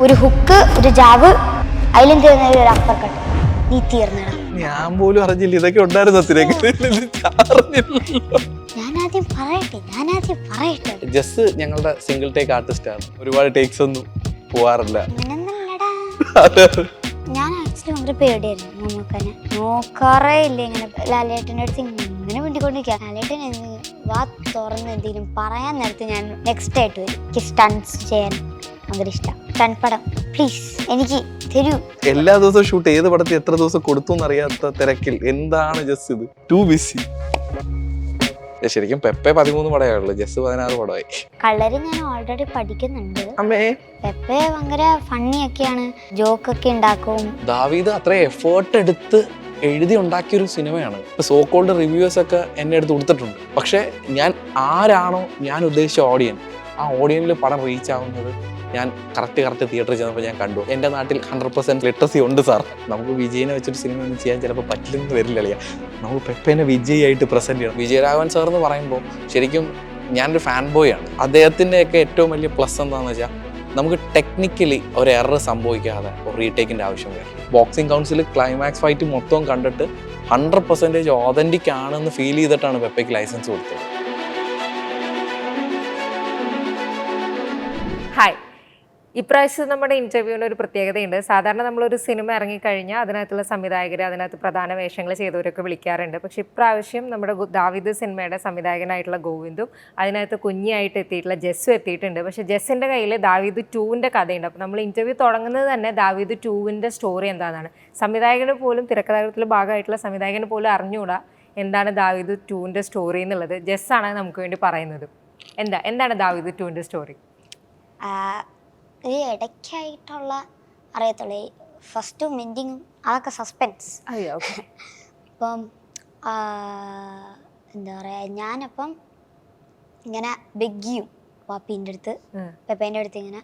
ഒരു ഹുക്ക്, ഒരു ജാവ്, അതിലും തീർന്ന ഒരു അപ്പർ കട്ട്. നീ തീർന്നടാ. ഞാൻ പോലും അറിഞ്ഞില്ല ഇതൊക്കെ ഉണ്ടായിരുന്നു. ഞാൻ ആദ്യം പറയട്ടെ. ജസ് ഞങ്ങളുടെ സിംഗിൾ ടേക്ക് ആർട്ടിസ്റ്റ് ആണ്. ഒരുപാട് ടേക്സ് ഒന്നും പോവാറില്ല. ഞാൻ ആക്ച്വലി ഭയങ്കര പേടിയായിരുന്നു മമ്മൂക്കനെ. നോക്കാറേ ഇല്ല. ഇങ്ങനെ ലാലേട്ടൻ്റെ അടുത്ത് ഇങ്ങനെ വേണ്ടിക്കൊണ്ടിരിക്കുക. ലാലേട്ടൻ വാ തുറന്ന് എന്തെങ്കിലും പറയാൻ നേരത്തെ ഞാൻ നെക്സ്റ്റ് ആയിട്ട് വരും. എനിക്ക് സ്റ്റൺസ് ചെയ്യാൻ ഭയങ്കര ഇഷ്ടം. സ്റ്റൺ പടം പ്ലീസ് എനിക്ക് തരൂ. എല്ലാ ദിവസവും ഷൂട്ട് ഏത് പടത്തിൽ എത്ര ദിവസം കൊടുത്തു എന്നറിയാത്ത തിരക്കിൽ എന്താണ് ജസ് ഇത് ടു ബിസി. ശരിക്കും പെപ്പെ 13 പടമേ ഉള്ളൂ, ജസ് 16 പടമായി. കളരി ഞാൻ ഓൾറെഡി പഠിക്കുന്നുണ്ട്. അമ്മേ പെപ്പെ ഭയങ്കര ഫണ്ണി ഒക്കെയാണ്, ജോക്കൊക്കെ ഉണ്ടാക്കും. ദാവീദ് അത്ര എഫേർട്ട് എടുത്ത് എഴുതി ഉണ്ടാക്കിയൊരു സിനിമയാണ്. ഇപ്പൊ സോ കോൾഡ് റിവ്യൂവേഴ്സ് ഒക്കെ എന്നെ അടുത്ത് കൊടുത്തിട്ടുണ്ട്. പക്ഷെ ഞാൻ ആരാണോ ഞാൻ ഉദ്ദേശിച്ച ഓഡിയൻ, ആ ഓഡിയനിൽ പടം റീച്ച് ആവുന്നത് ഞാൻ കറക്റ്റ് തിയേറ്ററിൽ ചെന്നപ്പോൾ ഞാൻ കണ്ടു. എൻ്റെ നാട്ടിൽ 100% ലിറ്ററസി ഉണ്ട് സാർ. നമുക്ക് വിജയിനെ വെച്ചൊരു സിനിമ ഒന്നും ചെയ്യാൻ ചിലപ്പോൾ പറ്റില്ലെന്ന് വരില്ല. നമുക്ക് പെപ്പേനെ വിജയായിട്ട് പ്രസന്റ് ചെയ്യണം. വിജയരാഘവൻ സാർ എന്ന് പറയുമ്പോൾ ശരിക്കും ഞാനൊരു ഫാൻ ബോയ് ആണ്. അദ്ദേഹത്തിൻ്റെയൊക്കെ ഏറ്റവും വലിയ പ്ലസ് എന്താണെന്ന് വെച്ചാൽ നമുക്ക് ടെക്നിക്കലി ഒരു എറർ സംഭവിക്കാതെ ഒരു റീടേക്കിൻ്റെ ആവശ്യം വരും. ബോക്സിംഗ് കൗൺസിൽ ക്ലൈമാക്സ് ഫൈറ്റ് മൊത്തം കണ്ടിട്ട് 100% ഓതൻറ്റിക് ആണെന്ന് ഫീൽ ചെയ്തിട്ടാണ് പെപ്പയ്ക്ക് ലൈസൻസ് കൊടുത്തത്. ഹായ്, ഇപ്രാവശ്യം നമ്മുടെ ഇൻ്റർവ്യൂവിന് ഒരു പ്രത്യേകതയുണ്ട്. സാധാരണ നമ്മളൊരു സിനിമ ഇറങ്ങിക്കഴിഞ്ഞാൽ അതിനകത്തുള്ള സംവിധായകരെ, അതിനകത്ത് പ്രധാന വേഷങ്ങൾ ചെയ്തവരൊക്കെ വിളിക്കാറുണ്ട്. പക്ഷേ ഇപ്രാവശ്യം നമ്മുടെ ദാവീദ് സിനിമയുടെ സംവിധായകനായിട്ടുള്ള ഗോവിന്ദും അതിനകത്ത് കുഞ്ഞിയായിട്ട് എത്തിയിട്ടുള്ള ജസ്സും എത്തിയിട്ടുണ്ട്. പക്ഷേ ജസ്സിൻ്റെ കയ്യിൽ ദാവീദ് 2ൻ്റെ കഥയുണ്ട്. അപ്പോൾ നമ്മൾ ഇൻ്റർവ്യൂ തുടങ്ങുന്നത് തന്നെ ദാവീദ് 2ൻ്റെ സ്റ്റോറി എന്താണെന്നാണ്. സംവിധായകന് പോലും, തിരക്കഥാകൃത്തിലെ ഭാഗമായിട്ടുള്ള സംവിധായകന് പോലും അറിഞ്ഞുകൂടാ എന്താണ് ദാവീദ് 2ൻ്റെ സ്റ്റോറി എന്നുള്ളത്. ജസ്സാണ് നമുക്ക് വേണ്ടി പറയുന്നത്. എന്താണ് ദാവീദ് 2ൻ്റെ സ്റ്റോറി? ഒരു ഇടയ്ക്കായിട്ടുള്ള അറിയത്തുള്ളൂ, ഫസ്റ്റും എൻഡിങ്ങും അതൊക്കെ സസ്പെൻസ്. അപ്പം എന്താ പറയുക, ഞാനപ്പം ഇങ്ങനെ ബെഗ്ഗിയും വാപ്പീൻ്റെ അടുത്ത്, പെപ്പേൻ്റെ അടുത്ത് ഇങ്ങനെ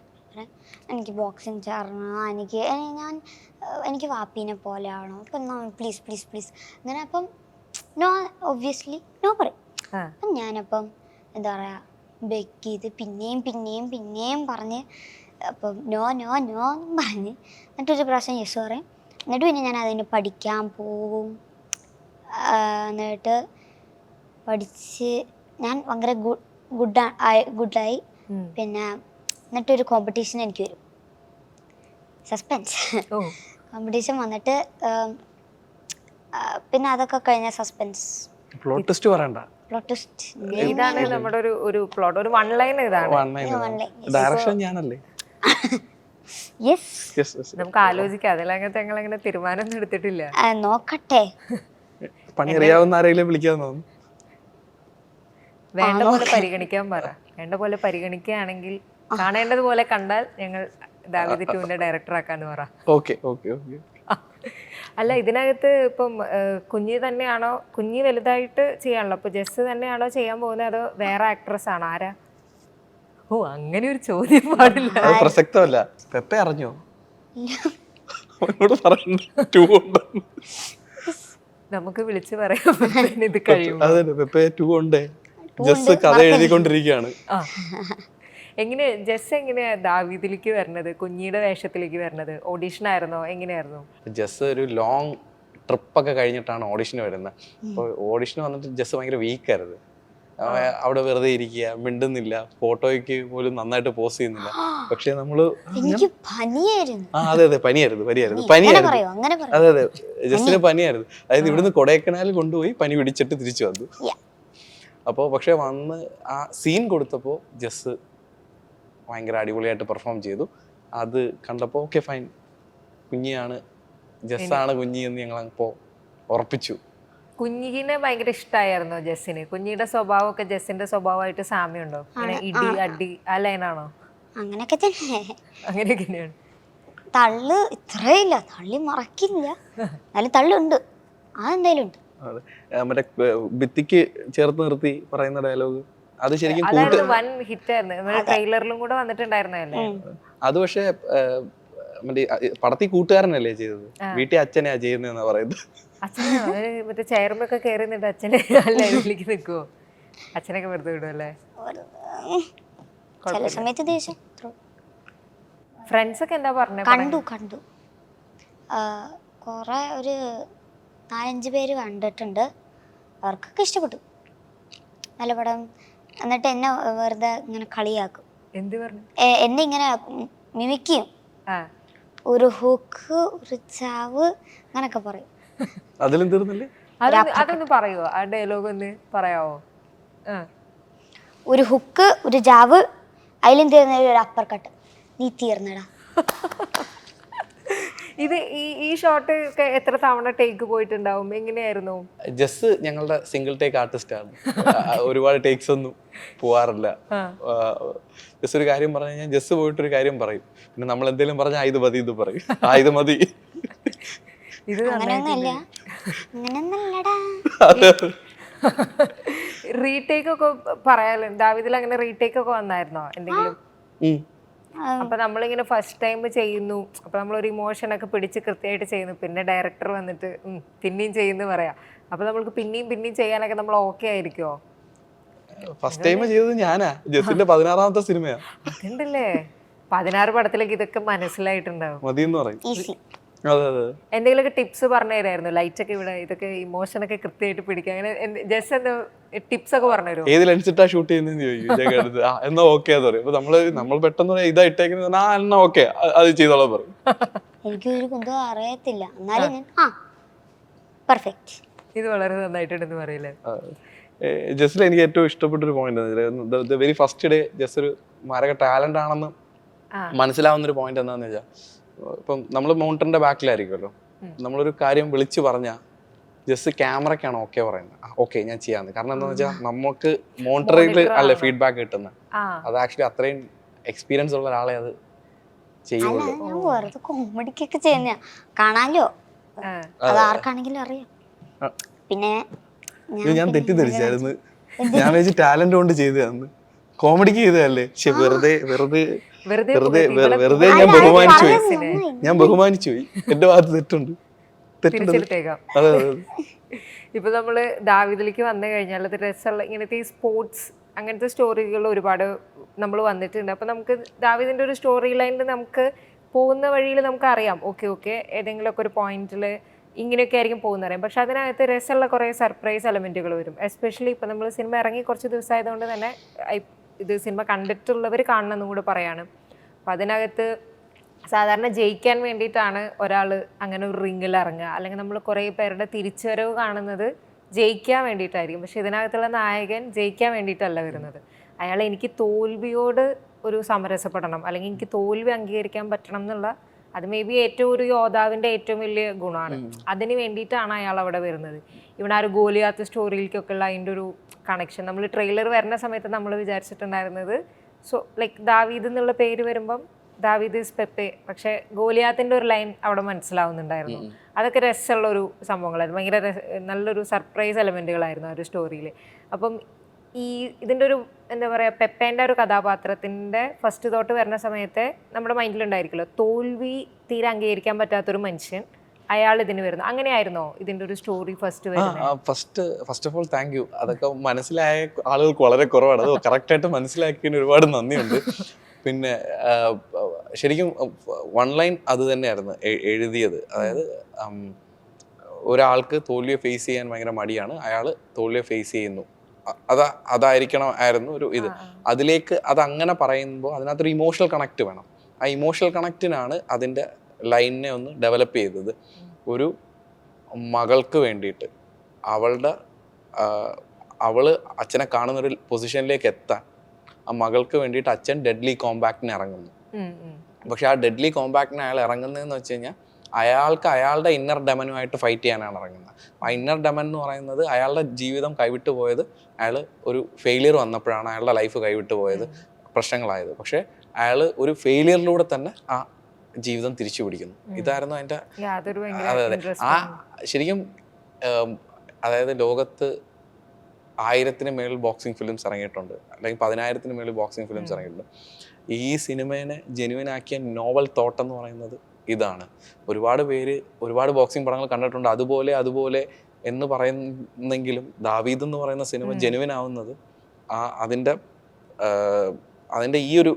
എനിക്ക് ബോക്സിങ് ചേർന്നോ, എനിക്ക് വാപ്പീനെ പോലെ ആണോ, അപ്പം പ്ലീസ് ഇങ്ങനെ. അപ്പം നോ, ഒബ്വിയസ്ലി നോ പറയും. അപ്പം ഞാനപ്പം എന്താ പറയുക, ബെഗ് ചെയ്ത് പിന്നെയും പറഞ്ഞ്, അപ്പം നോ പറഞ്ഞ്, എന്നിട്ടൊരു പ്രാവശ്യം യെസ് പറയും. എന്നിട്ട് പിന്നെ ഞാൻ അതിന് പഠിക്കാൻ പോവും. എന്നിട്ട് പഠിച്ച് ഞാൻ ഭയങ്കര ഗുഡായി. പിന്നെ എന്നിട്ടൊരു കോമ്പറ്റീഷൻ എനിക്ക് വരും. സസ്പെൻസ് കോമ്പറ്റീഷൻ വന്നിട്ട് പിന്നെ അതൊക്കെ കഴിഞ്ഞ സസ്പെൻസ്. പ്ലോട്ട് ട്വിസ്റ്റ് പറയണ്ട. ഇതാണ് നമ്മുടെ ഒരു പ്ലോട്ട്, ഒരു വൺ ലൈൻ. ഇതാണ് ഡയറക്ഷൻ ഞാനല്ലേ? നമുക്ക് ആലോചിക്കാം. അതിലങ്ങനത്തെ ഞങ്ങളങ്ങനെ തീരുമാനം എടുത്തിട്ടില്ല. നോക്കട്ടെ, പണി അറിയാവുന്ന ആരെങ്കിലും വിളിക്കാന്ന് തോന്നുന്നു. വേണ്ട പോലെ പരിഗണിക്കാൻ പറ. വേണ്ട പോലെ പരിഗണിക്കുകയാണെങ്കിൽ, കാണേണ്ടതുപോലെ കണ്ടാൽ ഞങ്ങൾ ദാവീദ് 2ൻ്റെ ഡയറക്ടർ ആക്കാന്ന് പറ. ഓക്കെ. അല്ല, ഇതിനകത്ത് ഇപ്പം കുഞ്ഞി തന്നെയാണോ, കുഞ്ഞി വലുതായിട്ട് ചെയ്യാണല്ലോ, അപ്പൊ ജസ് തന്നെയാണോ ചെയ്യാൻ പോകുന്നത്, അതോ വേറെ ആക്ട്രസ് ആണോ, ആരാ? ഓ, അങ്ങനെ ഒരു ചോദ്യം പാടില്ല. പ്രസക്തമല്ല. പെപ്പെ അറിഞ്ഞോ? നമുക്ക് വിളിച്ചു പറയാം ഇത് കഴിയും. അതെ, പെപ്പെ 2 ഉണ്ട്. ജസ് കഥ എഴുതിക്കൊണ്ടിരിക്കുകയാണ്. എങ്ങനെ ജസ് എങ്ങനെയാ ദാവീദിലേക്ക് വരുന്നത്, കുഞ്ഞിയുടെ വേഷത്തിലേക്ക് വരുന്നത്? ഓഡീഷൻ ആയിരുന്നോ, എങ്ങനെയായിരുന്നു? ജസ് ഒരു ലോങ് ട്രിപ്പൊക്കെ കഴിഞ്ഞിട്ടാണ് ഓഡിഷന് വരുന്നത്. അപ്പോൾ ഓഡിഷന് വന്നിട്ട് ജസ് ഭയങ്കര വീക്കായിരുന്നു. അവിടെ വെറുതെ ഇരിക്കുക, മിണ്ടുന്നില്ല, ഫോട്ടോയ്ക്ക് പോലും നന്നായിട്ട് പോസ്റ്റ് ചെയ്യുന്നില്ല. പക്ഷെ നമ്മള് അതെ പനിയായിരുന്നു. അതെ, ജസ്സിന് പനിയായിരുന്നു. അതായത് ഇവിടുന്ന് കൊടൈക്കനാൽ കൊണ്ടുപോയി പനി പിടിച്ചിട്ട് തിരിച്ചു വന്നു. അപ്പോൾ പക്ഷെ വന്ന് ആ സീൻ കൊടുത്തപ്പോൾ ജസ് ഭയങ്കര അടിപൊളിയായിട്ട് പെർഫോം ചെയ്തു. അത് കണ്ടപ്പോൾ ഓക്കെ ഫൈൻ, കുഞ്ഞിയാണ്, ജസ്സാണ് കുഞ്ഞി എന്ന് ഞങ്ങൾ അപ്പോൾ ഉറപ്പിച്ചു. കുഞ്ഞിനെ ഭയങ്കര ഇഷ്ടമായിരുന്നു ജസ്സിന്. കുഞ്ഞിയുടെ സ്വഭാവമൊക്കെ ജസ്സിന്റെ സ്വഭാവമായിട്ട് സാമ്യമുണ്ടോ? ഇടി അടി ആ ലൈനാണോ? അങ്ങനെയൊക്കെ തന്നെയാണ്. തള്ളു ഇത്രയില്ല, തള്ളി മറക്കില്ല, എന്നാലും തള്ളുണ്ട്, അതെന്തായാലും ഉണ്ട്. മറ്റേ ഭിത്തിക്ക് ചേർത്ത് നിർത്തി പറയുന്ന ഡയലോഗ് അത് ശരിക്കും വൻ ഹിറ്റ് ആയിരുന്നു. ട്രെയിലറിലും കൂടെ വന്നിട്ടുണ്ടായിരുന്നല്ലേ അത്. പക്ഷെ മറ്റേ പടത്തിൽ കൂട്ടുകാരനല്ലേ ചെയ്തത്, വീട്ടിൽ അച്ഛനെയാ ചെയ്യുന്നതെന്നാ പറയുന്നത്. മറ്റേ ചെയർമൊക്കെ കയറി നിന്നിട്ട് അച്ഛനെ ലൈവിലേക്ക് നിൽക്കുവോ? അച്ഛനൊക്കെ വെറുതെ വിടും അല്ലേ? ചില സമയത്ത് ദേഷ്യം. ഫ്രണ്ട്സൊക്കെ എന്താ പറഞ്ഞത്? കണ്ടു കുറേ ഒരു 4-5 പേര് കണ്ടിട്ടുണ്ട്. അവർക്കൊക്കെ ഇഷ്ടപ്പെട്ടു, നല്ല പടം. എന്നിട്ട് എന്നെ വെറുതെ ഇങ്ങനെ കളിയാക്കും. എന്ത് പറഞ്ഞു? എന്നെ ഇങ്ങനെ മിമിക്കും. ആ, ഒരു ഹുക്ക്, ഒരു ചാവ് അങ്ങനൊക്കെ പറയും. അതിലും തീർന്നില്ലേ? അതൊന്ന് പറയുമോ? ആ ഡയലോഗ് ഒന്ന് പറയാവോ? ഒരു ഹുക്ക്, ഒരു ജാവ്, അതിലും തീർന്ന ഒരു അപ്പർ കട്ട്. നീ തീർന്നടാ. ഇത് ഈ ഷോട്ട് എത്ര തവണ ടേക്ക് പോയിട്ടുണ്ടാവും? എങ്ങനെയായിരുന്നു? ജസ് ഞങ്ങളുടെ സിംഗിൾ ടേക്ക് ആർട്ടിസ്റ്റ് ആണ്. ഒരുപാട് ടേക്സ് ഒന്നും പോവാറില്ല. ജസ് ഒരു കാര്യം പറഞ്ഞു കഴിഞ്ഞാൽ ജസ് പോയിട്ടൊരു കാര്യം പറയും, പിന്നെ നമ്മൾ എന്തെങ്കിലും പറഞ്ഞാൽ ഇത് മതി, ഇത് പറയും, ഇത് മതി. ഇത് അങ്ങനെയൊന്നല്ല, അങ്ങനെയൊന്നല്ലടാ. റീടേക്ക് ഒക്കെ പറയാലോ. ദാവീദിൽ അങ്ങനെ റീടേക്ക് ഒക്കെ വന്നായിരുന്നോ എന്തെങ്കിലും? അപ്പൊ നമ്മളിങ്ങനെ ഫസ്റ്റ് ടൈം ചെയ്യുന്നു, അപ്പൊ നമ്മളൊരു ഇമോഷൻ ഒക്കെ പിടിച്ച് കൃത്യമായിട്ട് ചെയ്യുന്നു, പിന്നെ ഡയറക്ടർ വന്നിട്ട് പിന്നെയും ചെയ്യുന്നു പറയാം. അപ്പൊ നമ്മൾക്ക് പിന്നെയും ചെയ്യാനൊക്കെ നമ്മൾ ഓക്കെ ആയിരിക്കുമോ? ഫസ്റ്റ് ടൈം ചെയ്തത് ഞാനാ, ജസിന്റെ 16ാമത്തെ സിനിമയാ. അതുണ്ടല്ലേ, 16 പടത്തിലേക്ക് ഇതൊക്കെ മനസ്സിലായിട്ടുണ്ടാവും. മതി എന്ന് പറയും. എന്തെങ്കിലുമൊക്കെ ടിപ്സ് പറഞ്ഞു തരായിരുന്നു? ലൈറ്റ് ഒക്കെ ഇവിടെ ഇതൊക്കെ ഇമോഷനൊക്കെ കൃത്യമായിട്ട് പിടിക്കുക, അങ്ങനെ ജസ്റ്റ് എന്താ ടിപ്സ് ഒക്കെ പറഞ്ഞു തരുമോ? ഏത് ലെൻസിട്ടാ ഷൂട്ട് ചെയ്യുന്നതെന്ന് ചോദിക്കും. എന്നാ ഓക്കെ എന്ന് പറയും. അപ്പൊ നമ്മൾ പെട്ടെന്ന് ഇതാ ഇട്ടേക്കുന്ന എന്നാ ഓക്കെ, അത് ചെയ്തോളാം പറയും. എനിക്കൊരു കുന്തം അറിയത്തില്ല, എന്നാലും ഞാൻ പെർഫെക്റ്റ്, ഇത് വളരെ നന്നായിട്ടുണ്ടെന്ന് പറയില്ലേ? ജസ്റ്റിൽ എനിക്ക് ഏറ്റവും ഇഷ്ടപ്പെട്ട ഒരു point, very first day just ഒരു മാരക ടാലന്റ് ആണെന്ന് മനസ്സിലാവുന്ന ഒരു പോയിന്റ് എന്താന്ന് വെച്ചാൽ, ഇപ്പം നമ്മൾ മോണിറ്ററിന്റെ ബാക്കിലായിരിക്കുമല്ലോ, നമ്മളൊരു കാര്യം വിളിച്ചു പറഞ്ഞാൽ ജസ്റ്റ് ക്യാമറയ്ക്കാണ് ഓക്കെ പറയുന്നത്, ഓക്കെ ഞാൻ ചെയ്യാന്ന്. കാരണം എന്താന്ന് വെച്ചാൽ നമുക്ക് മോണിറ്ററിൽ അല്ലേ ഫീഡ്ബാക്ക് കിട്ടുന്നത്. അത് ആക്ച്വലി അത്രയും എക്സ്പീരിയൻസ് ഉള്ള ഒരാളെ അത് ചെയ്യുള്ളൂ. ഞാൻ വെറുതെ കോമഡിക്കൊക്കെ ചെയ്യുന്ന കാണാലോ, അത് ആർക്കാണെങ്കിലും അറിയാം. പിന്നെ ഞാൻ തെറ്റിദ്ധരിച്ചായിരുന്നു, ഞാൻ വെച്ച് ടാലന്റ് കൊണ്ട് ചെയ്തതാന്ന്, കോമഡിക്ക് ചെയ്തതല്ലേ. പക്ഷെ വെറുതെ ഞാൻ ബഹുമാനിച്ചു പോയി. എന്റെ ഭാഗത്ത് തെറ്റുണ്ട്. അതെ. ഇപ്പൊ നമ്മള് ദാവീദിലേക്ക് വന്നു കഴിഞ്ഞാൽ അത് രസമുള്ള ഇങ്ങനത്തെ ഈ സ്പോർട്സ് അങ്ങനത്തെ സ്റ്റോറികൾ ഒരുപാട് നമ്മൾ വന്നിട്ടുണ്ട്. അപ്പൊ നമുക്ക് ദാവീദിന്റെ ഒരു സ്റ്റോറി ലൈനിൽ നമുക്ക് പോകുന്ന വഴിയിൽ നമുക്ക് അറിയാം, ഓക്കെ ഏതെങ്കിലുമൊക്കെ ഒരു പോയിന്റിൽ ഇങ്ങനെയൊക്കെ ആയിരിക്കും പോകുന്നറിയാം. പക്ഷെ അതിനകത്ത് രസമുള്ള കുറേ സർപ്രൈസ് എലമെന്റുകൾ വരും. എസ്പെഷ്യലി ഇപ്പൊ നമ്മൾ സിനിമ ഇറങ്ങി കുറച്ച് ദിവസമായതുകൊണ്ട് തന്നെ ഇത് സിനിമ കണ്ടിട്ടുള്ളവർ കാണണമെന്നും കൂടെ പറയാണ്. അപ്പം അതിനകത്ത് സാധാരണ ജയിക്കാൻ വേണ്ടിയിട്ടാണ് ഒരാൾ അങ്ങനെ ഒരു റിങ്ങിൽ ഇറങ്ങുക, അല്ലെങ്കിൽ നമ്മൾ കുറേ പേരുടെ തിരിച്ചുവരവ് കാണുന്നത് ജയിക്കാൻ വേണ്ടിയിട്ടായിരിക്കും. പക്ഷെ ഇതിനകത്തുള്ള നായകൻ ജയിക്കാൻ വേണ്ടിയിട്ടല്ല വരുന്നത്. അയാൾ എനിക്ക് തോൽവിയോട് ഒരു സമരസപ്പെടണം, അല്ലെങ്കിൽ എനിക്ക് തോൽവി അംഗീകരിക്കാൻ പറ്റണം എന്നുള്ള, അത് മേ ബി ഏറ്റവും ഒരു യോദ്ധാവിൻ്റെ ഏറ്റവും വലിയ ഗുണമാണ്. അതിന് വേണ്ടിയിട്ടാണ് അയാൾ അവിടെ വരുന്നത്. ഇവിടെ ആ ഒരു ഗോലിയാത്ത് സ്റ്റോറിയിലേക്കൊക്കെ ഉള്ള അതിൻ്റെ ഒരു കണക്ഷൻ നമ്മൾ ട്രെയിലർ വരുന്ന സമയത്ത് നമ്മൾ വിചാരിച്ചിട്ടുണ്ടായിരുന്നത്, സോ ലൈക്ക് ദാവീദ് എന്നുള്ള പേര് വരുമ്പം ദാവീദ് ഈസ് പെപ്പെ, പക്ഷെ ഗോലിയാത്തിൻ്റെ ഒരു ലൈൻ അവിടെ മനസ്സിലാവുന്നുണ്ടായിരുന്നു. അതൊക്കെ രസമുള്ളൊരു സംഭവങ്ങളായിരുന്നു, ഭയങ്കര നല്ലൊരു സർപ്രൈസ് എലമെൻറ്റുകളായിരുന്നു ആ ഒരു സ്റ്റോറിയിൽ. അപ്പം ഇതിൻ്റെ ഒരു എന്താ പറയുക, പെപ്പേൻ്റെ ഒരു കഥാപാത്രത്തിൻ്റെ ഫസ്റ്റ് തോട്ട് വരുന്ന സമയത്ത് നമ്മുടെ മൈൻഡിലുണ്ടായിരിക്കുമല്ലോ, തോൽവി തീരെ അംഗീകരിക്കാൻ പറ്റാത്തൊരു മനുഷ്യൻ, അയാൾ ഇതിന് വരുന്നു. അങ്ങനെയായിരുന്നോ ഇതിൻ്റെ ഒരു സ്റ്റോറി ഫസ്റ്റ് വരുന്നത്? First of all thank you. അതൊക്കെ മനസ്സിലായ ആളുകൾക്ക് വളരെ കുറവാണ്. അത് കറക്റ്റായിട്ട് മനസ്സിലാക്കിയതിന് ഒരുപാട് നന്ദിയുണ്ട്. പിന്നെ ശരിക്കും വൺ ലൈൻ അത് തന്നെയായിരുന്നു എഴുതിയത്. അതായത് ഒരാൾക്ക് തോൽവിയെ ഫേസ് ചെയ്യാൻ ഭയങ്കര മടിയാണ്, അയാൾ തോൽവിയെ ഫേസ് ചെയ്യുന്നു, അതായിരിക്കണം ആയിരുന്നു ഒരു ഇത്. അതിലേക്ക് അത് അങ്ങനെ പറയുമ്പോൾ അതിനകത്തൊരു ഇമോഷണൽ കണക്ട് വേണം. ആ ഇമോഷണൽ കണക്റ്റിനാണ് അതിൻ്റെ ലൈനിനെ ഒന്ന് ഡെവലപ്പ് ചെയ്തത്. ഒരു മകൾക്ക് വേണ്ടിയിട്ട് അവള് അച്ഛനെ കാണുന്നൊരു പൊസിഷനിലേക്ക് എത്താൻ ആ മകൾക്ക് വേണ്ടിയിട്ട് അച്ഛൻ ഡെഡ്ലി കോമ്പാക്റ്റിന് ഇറങ്ങുന്നു. പക്ഷെ ആ ഡെഡ്ലി കോമ്പാക്റ്റിന് അയാൾ ഇറങ്ങുന്നതെന്ന് വെച്ച് കഴിഞ്ഞാൽ അയാൾക്ക് അയാളുടെ ഇന്നർ ഡെമനുമായിട്ട് ഫൈറ്റ് ചെയ്യാനാണ് ഇറങ്ങുന്നത്. ആ ഇന്നർ ഡെമൻ എന്ന് പറയുന്നത് അയാളുടെ ജീവിതം കൈവിട്ടു പോയത്, അയാൾ ഒരു ഫെയിലിയർ വന്നപ്പോഴാണ് അയാളുടെ ലൈഫ് കൈവിട്ടു പോയത്, പ്രശ്നങ്ങളായത്. പക്ഷെ അയാൾ ഒരു ഫെയിലിയറിലൂടെ തന്നെ ആ ജീവിതം തിരിച്ചു പിടിക്കുന്നു. ഇതായിരുന്നു അതിൻ്റെ. അതെ. ആ ശരിക്കും അതായത് ലോകത്ത് 1000-ന് മേളിൽ ബോക്സിംഗ് ഫിലിംസ് ഇറങ്ങിയിട്ടുണ്ട്, അല്ലെങ്കിൽ 10,000-ന് മേളിൽ ബോക്സിംഗ് ഫിലിംസ് ഇറങ്ങിയിട്ടുണ്ട്. ഈ സിനിമേനെ ജെനുവിൻ ആക്കിയ നോവൽ തോട്ട് എന്ന് പറയുന്നത് ഇതാണ്. ഒരുപാട് പേര് ഒരുപാട് ബോക്സിംഗ് പടങ്ങൾ കണ്ടിട്ടുണ്ട്, അതുപോലെ എന്ന് പറയുന്നെങ്കിലും ദാവീദ് എന്ന് പറയുന്ന സിനിമ ജെനുവിൻ ആവുന്നത് അതിൻ്റെ ഈ ഒരു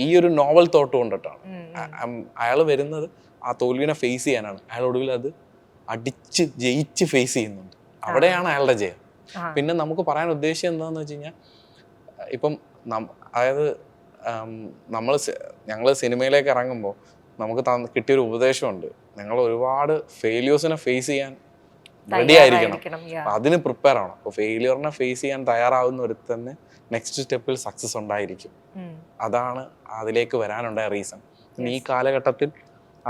ഈ ഒരു നോവൽ തോട്ട് കൊണ്ടിട്ടാണ്. അയാൾ വരുന്നത് ആ തോൽവിനെ ഫേസ് ചെയ്യാനാണ്. അയാൾ ഒടുവിൽ അത് അടിച്ച് ജയിച്ച് ഫേസ് ചെയ്യുന്നുണ്ട്. അവിടെയാണ് അയാളുടെ ജയം. പിന്നെ നമുക്ക് പറയാൻ ഉദ്ദേശിച്ചത് എന്താണെന്ന് വെച്ച് കഴിഞ്ഞാൽ, ഇപ്പം അതായത് ഞങ്ങൾ സിനിമയിലേക്ക് ഇറങ്ങുമ്പോൾ നമുക്ക് കിട്ടിയൊരു ഉപദേശമുണ്ട്, ഞങ്ങൾ ഒരുപാട് ഫെയിലിയേഴ്സിനെ ഫേസ് ചെയ്യാൻ റെഡി ആയിരിക്കണം, അതിന് പ്രിപ്പയർ ആവണം. അപ്പോൾ ഫെയിലിയറിനെ ഫേസ് ചെയ്യാൻ തയ്യാറാവുന്ന ഒരുത്തന്നെ നെക്സ്റ്റ് സ്റ്റെപ്പിൽ സക്സസ് ഉണ്ടായിരിക്കും. അതാണ് അതിലേക്ക് വരാനുണ്ടായ റീസൺ. ഈ കാലഘട്ടത്തിൽ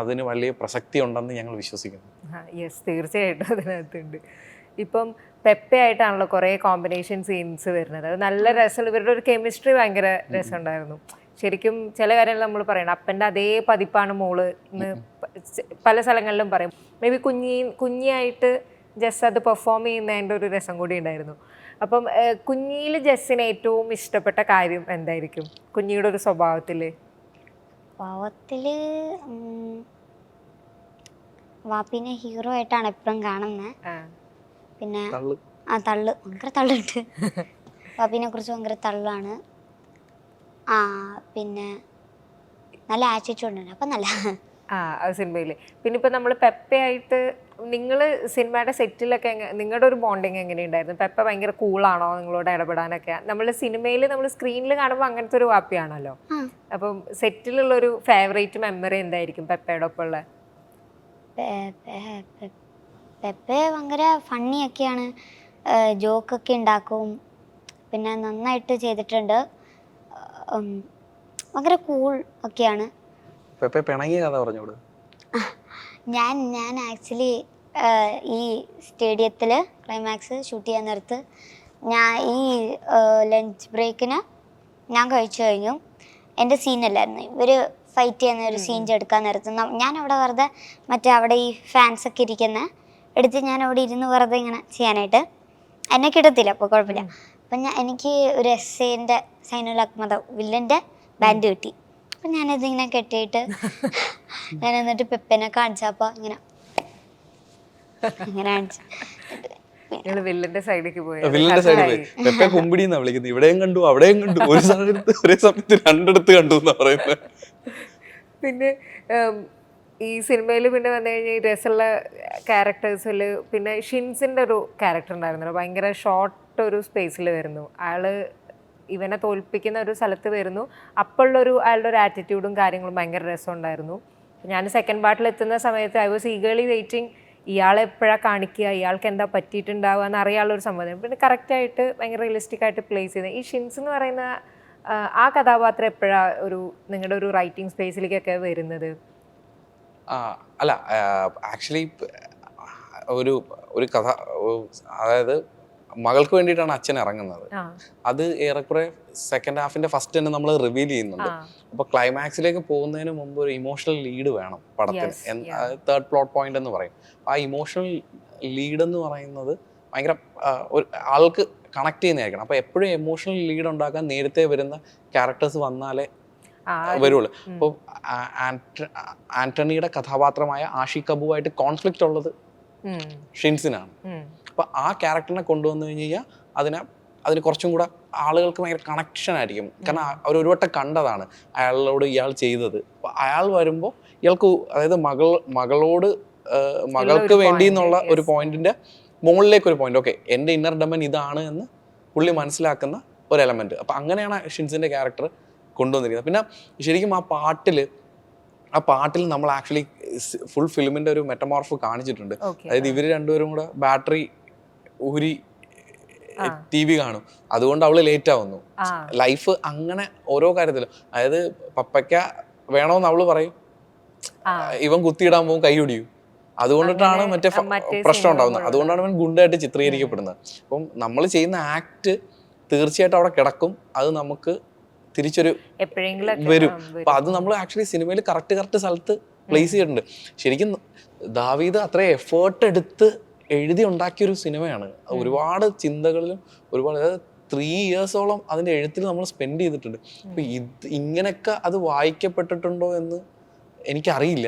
അതിന് വലിയ പ്രസക്തി ഉണ്ടെന്ന് ഞങ്ങൾ വിശ്വസിക്കുന്നു. യെസ്, തീർച്ചയായിട്ടും അതിനകത്തുണ്ട്. ഇപ്പം പെപ്പെ ആയിട്ടാണല്ലോ കുറേ കോമ്പിനേഷൻ സീൻസ് വരുന്നത്. അത് നല്ല രസം. ഇവരുടെ ഒരു കെമിസ്ട്രി ഭയങ്കര രസമുണ്ടായിരുന്നു. ശരിക്കും ചില കാര്യങ്ങൾ നമ്മൾ പറയണം, അപ്പൻ്റെ അതേ പതിപ്പാണ് മോള് എന്ന് പല സ്ഥലങ്ങളിലും പറയും. മേ ബി കുഞ്ഞിയായിട്ട് ജസ് അത് പെർഫോം ചെയ്യുന്നതിൻ്റെ ഒരു രസം കൂടി ഉണ്ടായിരുന്നു. അപ്പം കുഞ്ഞിയിൽ ജസ്സിന് ഏറ്റവും ഇഷ്ടപ്പെട്ട കാര്യം എന്തായിരിക്കും കുഞ്ഞിയുടെ ഒരു സ്വഭാവത്തിൽ? വാപ്പിനെ ഹീറോ ആയിട്ടാണ് എപ്പോഴും കാണുന്നത്. പിന്നെ തള്ളു ഭയങ്കര തള്ളുണ്ട്. വാപ്പിനെ കുറിച്ച് ഭയങ്കര തള്ളാണ്. പിന്നെ നല്ല ആറ്റിറ്റ്യൂഡ് ഉണ്ട്. അപ്പം നല്ല അത് സിനിമയിൽ. പിന്നെ ഇപ്പം നമ്മൾ പെപ്പയായിട്ട് നിങ്ങൾ സിനിമയുടെ സെറ്റിലൊക്കെ നിങ്ങളുടെ ഒരു ബോണ്ടിങ് എങ്ങനെയുണ്ടായിരുന്നു? പെപ്പ ഭയങ്കര കൂളാണോ നിങ്ങളോട് ഇടപെടാനൊക്കെ? നമ്മൾ സിനിമയിൽ നമ്മൾ സ്ക്രീനിൽ കാണുമ്പോൾ അങ്ങനത്തെ ഒരു വാപ്പിയാണല്ലോ. അപ്പം സെറ്റിലുള്ളൊരു ഫേവറേറ്റ് മെമ്മറി എന്തായിരിക്കും പെപ്പയുടെ ഒപ്പം ഉള്ള? പെപ്പ ഭയങ്കര ഫണ്ണിയൊക്കെയാണ്, ജോക്കൊക്കെ ഉണ്ടാക്കും. പിന്നെ നന്നായിട്ട് ചെയ്തിട്ടുണ്ട്. ഭയങ്കര കൂൾ ഒക്കെയാണ്. ഞാൻ ആക്ച്വലി ഈ സ്റ്റേഡിയത്തിൽ ക്ലൈമാക്സ് ഷൂട്ട് ചെയ്യാൻ നേരത്ത് ഈ ലഞ്ച് ബ്രേക്കിന് ഞാൻ കഴിച്ചു കഴിഞ്ഞു. എൻ്റെ സീനല്ലായിരുന്നു, ഇവർ ഫൈറ്റ് ചെയ്യുന്ന ഒരു സീൻ എടുക്കാൻ നേരത്ത് ഞാൻ അവിടെ വെറുതെ അവിടെ ഈ ഫാൻസൊക്കെ എടുത്ത് ഞാൻ അവിടെ ഇരുന്ന് വെറുതെ ഇങ്ങനെ ചെയ്യാനായിട്ട് എന്നെ കിട്ടത്തില്ല. അപ്പോൾ കുഴപ്പമില്ല. അപ്പം എനിക്ക് ഒരു എസ്സേൻ്റെ സൈനുൽ അഹ്മദ് വില്ലൻ്റെ ബാൻഡ് കിട്ടി. അപ്പം ഞാനിതിങ്ങനെ കെട്ടിയിട്ട് ഞാൻ എന്നിട്ട് പെപ്പനെ കാണിച്ചപ്പോൾ ഇങ്ങനെ കാണിച്ചു. വില്ലന്റെ സൈഡിലേക്ക് പോയി പെപ്പെ കുമ്പിടിന്നാ വിളിക്കുന്നത്. ഇവിടെയും കണ്ടു അവിടെയും കണ്ടു, ഒരു സമയത്ത് ഒരേ സമയത്ത് രണ്ടിടത്ത് കണ്ടു എന്നാ പറയുന്നത്. പിന്നെ ഈ സിനിമയിൽ പിന്നെ വന്നു കഴിഞ്ഞാൽ ഈ രസമുള്ള ക്യാരക്ടേഴ്സിൽ പിന്നെ ഷിൻസിൻ്റെ ഒരു ക്യാരക്ടർ ഉണ്ടായിരുന്നല്ലോ, ഭയങ്കര ഷോർട്ട് ഒരു സ്പേസിൽ വരുന്നു. അയാള് ഇവനെ തോൽപ്പിക്കുന്ന ഒരു സ്ഥലത്ത് വരുന്നു. അപ്പോഴുള്ളൊരു അയാളുടെ ഒരു ആറ്റിറ്റ്യൂഡും കാര്യങ്ങളും ഭയങ്കര രസമുണ്ടായിരുന്നു. ഞാൻ സെക്കൻഡ് പാർട്ടിൽ എത്തുന്ന സമയത്ത് ഐ വാസ് ഈഗർലി വെയിറ്റിംഗ്, ഇയാളെ എപ്പോഴാണ് കാണിക്കുക, ഇയാൾക്ക് എന്താ പറ്റിയിട്ടുണ്ടാവുക എന്ന് അറിയാനുള്ളൊരു സംഭവം. പിന്നെ കറക്റ്റായിട്ട് ഭയങ്കര റിയലിസ്റ്റിക് ആയിട്ട് പ്ലേസ് ചെയ്ത് ഈ ഷിൻസ് എന്ന് പറയുന്ന ആ കഥാപാത്രം എപ്പോഴാണ് ഒരു നിങ്ങളുടെ ഒരു റൈറ്റിംഗ് സ്പേസിലേക്കൊക്കെ വരുന്നത്? അല്ല, ആക്ച്വലി ഒരു കഥ, അതായത് മകൾക്ക് വേണ്ടിയിട്ടാണ് അച്ഛൻ ഇറങ്ങുന്നത്. അത് ഏറെക്കുറെ സെക്കൻഡ് ഹാഫിന്റെ ഫസ്റ്റ് തന്നെ നമ്മൾ റിവീൽ ചെയ്യുന്നുണ്ട്. അപ്പൊ ക്ലൈമാക്സിലേക്ക് പോകുന്നതിന് മുമ്പ് ഒരു ഇമോഷണൽ ലീഡ് വേണം പടത്തിന്. തേർഡ് പ്ലോട്ട് പോയിന്റ് എന്ന് പറയും. ആ ഇമോഷണൽ ലീഡ് എന്ന് പറയുന്നത് ഭയങ്കര ആൾക്ക് കണക്ട് ചെയ്യുന്നതായിരിക്കണം. അപ്പൊ എപ്പോഴും എമോഷണൽ ലീഡ് ഉണ്ടാക്കാൻ നേരത്തെ വരുന്ന ക്യാരക്ടേഴ്സ് വന്നാലേ വരുള്ളൂ. അപ്പോൾ ആന്റണിയുടെ കഥാപാത്രമായ ആഷിഖ് കപൂറുമായിട്ട് കോൺഫ്ലിക്റ്റ് ഉള്ളത് ഷിൻസിനാണ്. അപ്പൊ ആ ക്യാരക്ടറിനെ കൊണ്ടുവന്നു കഴിഞ്ഞ് കഴിഞ്ഞാൽ അതിന് കുറച്ചും കൂടെ ആളുകൾക്ക് ഭയങ്കര കണക്ഷൻ ആയിരിക്കും. കാരണം അവർ ഒരു വട്ടം കണ്ടതാണ് അയാളോട് ഇയാൾ ചെയ്തത്. അപ്പൊ അയാൾ വരുമ്പോൾ ഇയാൾക്ക്, അതായത് മകൾക്ക് വേണ്ടി എന്നുള്ള ഒരു പോയിന്റിന്റെ മുകളിലേക്ക് ഒരു പോയിന്റ്, ഓക്കെ എൻ്റെ ഇന്നർ ഡൊമൈൻ ഇതാണ് എന്ന് പുള്ളി മനസ്സിലാക്കുന്ന ഒരു എലമെന്റ്. അപ്പൊ അങ്ങനെയാണ് ഷിൻസിന്റെ ക്യാരക്ടർ കൊണ്ടുവന്നിരിക്കുന്നത്. പിന്നെ ശരിക്കും ആ പാട്ടിൽ നമ്മൾ ആക്ച്വലി ഫുൾ ഫിലിമിന്റെ ഒരു മെറ്റമോർഫ് കാണിച്ചിട്ടുണ്ട്. അതായത് ഇവര് രണ്ടുപേരും കൂടെ ബാറ്ററി ഊരി TV കാണും, അതുകൊണ്ട് അവള് ലേറ്റ് ആവുന്നു. ലൈഫ് അങ്ങനെ ഓരോ കാര്യത്തിലും, അതായത് പപ്പയ്ക്ക വേണോന്ന് അവള് പറയും, ഇവൻ കുത്തിയിടാൻ പോകും കൈ ഒടിയും. അതുകൊണ്ടിട്ടാണ് മറ്റേ പ്രശ്നം ഉണ്ടാവുന്നത്. അതുകൊണ്ടാണ് അവൻ ഗുണ്ടായിട്ട് ചിത്രീകരിക്കപ്പെടുന്നത്. അപ്പം നമ്മൾ ചെയ്യുന്ന ആക്ട് തീർച്ചയായിട്ടും അവിടെ കിടക്കും, അത് നമുക്ക് തിരിച്ചൊരു വരും. അപ്പൊ അത് നമ്മൾ ആക്ച്വലി സിനിമയിൽ കറക്റ്റ് സ്ഥലത്ത് പ്ലേസ് ചെയ്തിട്ടുണ്ട്. ശരിക്കും ദാവീദ് അത്രയും എഫേർട്ട് എടുത്ത് എഴുതി ഉണ്ടാക്കിയൊരു സിനിമയാണ്. ഒരുപാട് ചിന്തകളിലും ഒരുപാട്, അതായത് 3 yearsോളം അതിന്റെ എഴുത്തിൽ നമ്മൾ സ്പെൻഡ് ചെയ്തിട്ടുണ്ട്. അപ്പൊ ഇങ്ങനെയൊക്കെ അത് വായിക്കപ്പെട്ടിട്ടുണ്ടോ എന്ന് എനിക്കറിയില്ല.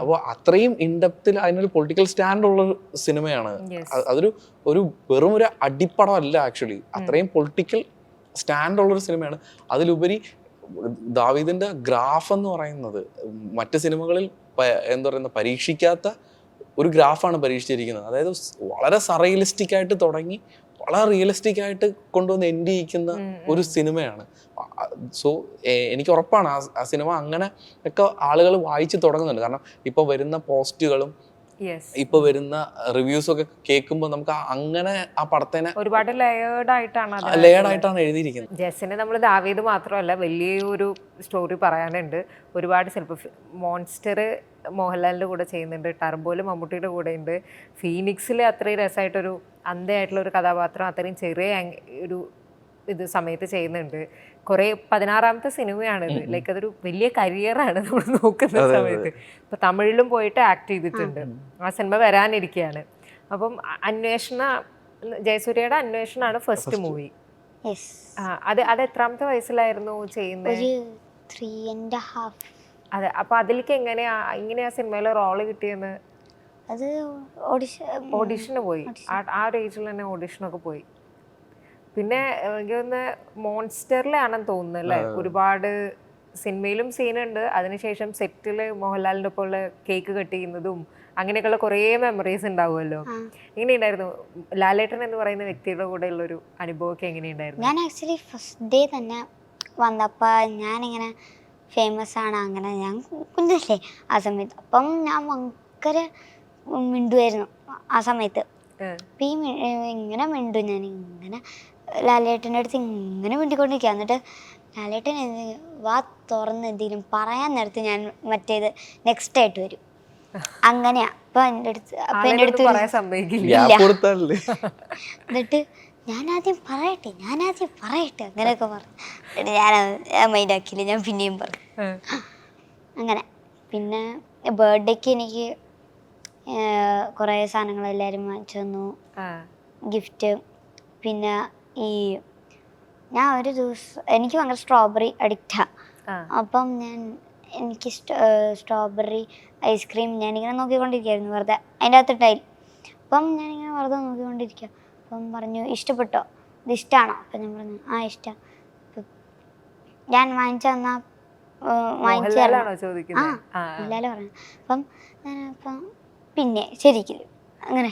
അപ്പോൾ അത്രയും ഇൻഡെപ്തിൽ അതിനൊരു പൊളിറ്റിക്കൽ സ്റ്റാൻഡ് ഉള്ള സിനിമയാണ്. അതൊരു വെറും ഒരു അടിപ്പടം അല്ല, ആക്ച്വലി അത്രയും പൊളിറ്റിക്കൽ സ്റ്റാൻഡ് ഉള്ളൊരു സിനിമയാണ്. അതിലുപരി ദാവീദിന്റെ ഗ്രാഫ് എന്ന് പറയുന്നത് മറ്റ് സിനിമകളിൽ എന്താ പറയുന്ന പരീക്ഷിക്കാത്ത ഒരു ഗ്രാഫാണ് പരീക്ഷിച്ചിരിക്കുന്നത്. അതായത് വളരെ സറയലിസ്റ്റിക് ആയിട്ട് തുടങ്ങി വളരെ റിയലിസ്റ്റിക് ആയിട്ട് കൊണ്ടുവന്ന് എൻഡ് ചെയ്യിക്കുന്ന ഒരു സിനിമയാണ്. സോ എനിക്ക് ഉറപ്പാണ് ആ സിനിമ അങ്ങനെ ഒക്കെ ആളുകൾ വായിച്ചു തുടങ്ങുന്നുണ്ട്. കാരണം ഇപ്പൊ വരുന്ന പോസ്റ്റുകളും ഇപ്പൊ വരുന്ന റിവ്യൂസും ഒക്കെ കേൾക്കുമ്പോൾ നമുക്ക് അങ്ങനെ ആ പടത്തിനെ ഒരുപാട് ലെയേർഡ് ആയിട്ടാണ് എഴുതിയിരിക്കുന്നത്. ജസ്സിന് നമ്മൾ ദാവീദ് മാത്രമല്ല വലിയൊരു സ്റ്റോറി പറയാനുണ്ട്. ഒരുപാട് ചിലപ്പോൾ മോൺസ്റ്റർ മോഹൻലാലിൻ്റെ കൂടെ ചെയ്യുന്നുണ്ട്, ടർബോയിൽ മമ്മൂട്ടിയുടെ കൂടെ ഉണ്ട്, ഫീനിക്സിൽ അത്രയും രസമായിട്ടൊരു അന്ധയായിട്ടുള്ള ഒരു കഥാപാത്രം അത്രയും ചെറിയ ഒരു ഇത് സമയത്ത് ചെയ്യുന്നുണ്ട്. കുറേ 16ാമത്തെ സിനിമയാണിത്. ലൈക്ക് അതൊരു വലിയ കരിയറാണ് നമ്മൾ നോക്കുന്ന സമയത്ത്. ഇപ്പൊ തമിഴിലും പോയിട്ട് ആക്ട് ചെയ്തിട്ടുണ്ട്. ആ സിനിമ വരാനിരിക്കുകയാണ്. അപ്പം ജയസൂര്യയുടെ അന്വേഷണമാണ് ഫസ്റ്റ് മൂവി. അത് എത്രാമത്തെ വയസ്സിലായിരുന്നു ചെയ്യുന്നത്? 3.5. അതെ. അപ്പൊ അതിലേക്ക് എങ്ങനെയാ സിനിമയിൽ റോള് കിട്ടിയെന്ന്? അത് ഓഡിഷന് പോയി. ആ ഒരു ഏജിൽ തന്നെ ഓഡിഷനൊക്കെ പോയി. പിന്നെ എനിക്ക് തോന്നുന്നു മോൺസ്റ്ററിലാണെന്ന് തോന്നുന്നു അല്ലേ, ഒരുപാട് സിനിമയിലും സീനുണ്ട്. അതിനുശേഷം സെറ്റിൽ മോഹൻലാലിൻ്റെ ഒപ്പം കേക്ക് കട്ട് ചെയ്യുന്നതും അങ്ങനെയൊക്കെയുള്ള കുറേ മെമ്മറീസ് ഉണ്ടാവുമല്ലോ. എങ്ങനെയുണ്ടായിരുന്നു ലാലേട്ടൻ എന്ന് പറയുന്ന വ്യക്തിയുടെ കൂടെ ഉള്ളൊരു അനുഭവമൊക്കെ എങ്ങനെയുണ്ടായിരുന്നു? ഞാൻ ആക്ച്വലി ഫസ്റ്റ് ഡേ തന്നെ വന്നപ്പോൾ ഞാനിങ്ങനെ ഫേമസ് ആണ്, അങ്ങനെ ഞാൻ കുഞ്ഞല്ലേ ആ സമയത്ത്. അപ്പം ഞാൻ ഭയങ്കര മിണ്ടുമായിരുന്നു ആ സമയത്ത്. അപ്പം ഇങ്ങനെ മിണ്ടു, ഞാൻ ഇങ്ങനെ ലാലേട്ടൻ്റെ അടുത്ത് ഇങ്ങനെ മിണ്ടിക്കൊണ്ടിരിക്കുക. എന്നിട്ട് ലാലേട്ടൻ വാ തുറന്ന് എന്തെങ്കിലും പറയാൻ നേരത്ത് ഞാൻ മറ്റേത് നെക്സ്റ്റ് ആയിട്ട് വരും. അങ്ങനെയാ. അപ്പം എൻ്റെ അടുത്ത് എന്നിട്ട് ഞാൻ ആദ്യം പറയട്ടെ അങ്ങനെയൊക്കെ പറഞ്ഞു. ഞാൻ മൈൻഡാക്കിയില്ല, ഞാൻ പിന്നെയും പറഞ്ഞു അങ്ങനെ. പിന്നെ ബർത്ത്ഡേക്ക് എനിക്ക് കുറേ സാധനങ്ങൾ എല്ലാവരും വാങ്ങിച്ചു തന്നു, ഗിഫ്റ്റ്. പിന്നെ ഞാൻ ഒരു ദിവസം എനിക്ക് ഭയങ്കര സ്ട്രോബെറി അഡിക്റ്റാണ്. അപ്പം എനിക്ക് സ്ട്രോബെറി ഐസ്ക്രീം ഞാനിങ്ങനെ നോക്കിക്കൊണ്ടിരിക്കുകയായിരുന്നു വെറുതെ, അതിൻ്റെ അകത്തിട്ടായി. അപ്പം ഞാനിങ്ങനെ വെറുതെ നോക്കിക്കൊണ്ടിരിക്കുക. അപ്പം പറഞ്ഞു ഇഷ്ടപ്പെട്ടോ, ഇത് ഇഷ്ടമാണോ? അപ്പം ഞാൻ പറഞ്ഞു ആ ഇഷ്ടം. ഞാൻ വാങ്ങിച്ചു തന്നാൽ വാങ്ങിച്ചു തരണം. ഇല്ലല്ലോ പറഞ്ഞു. അപ്പം പിന്നെ ശരിക്കും അങ്ങനെ.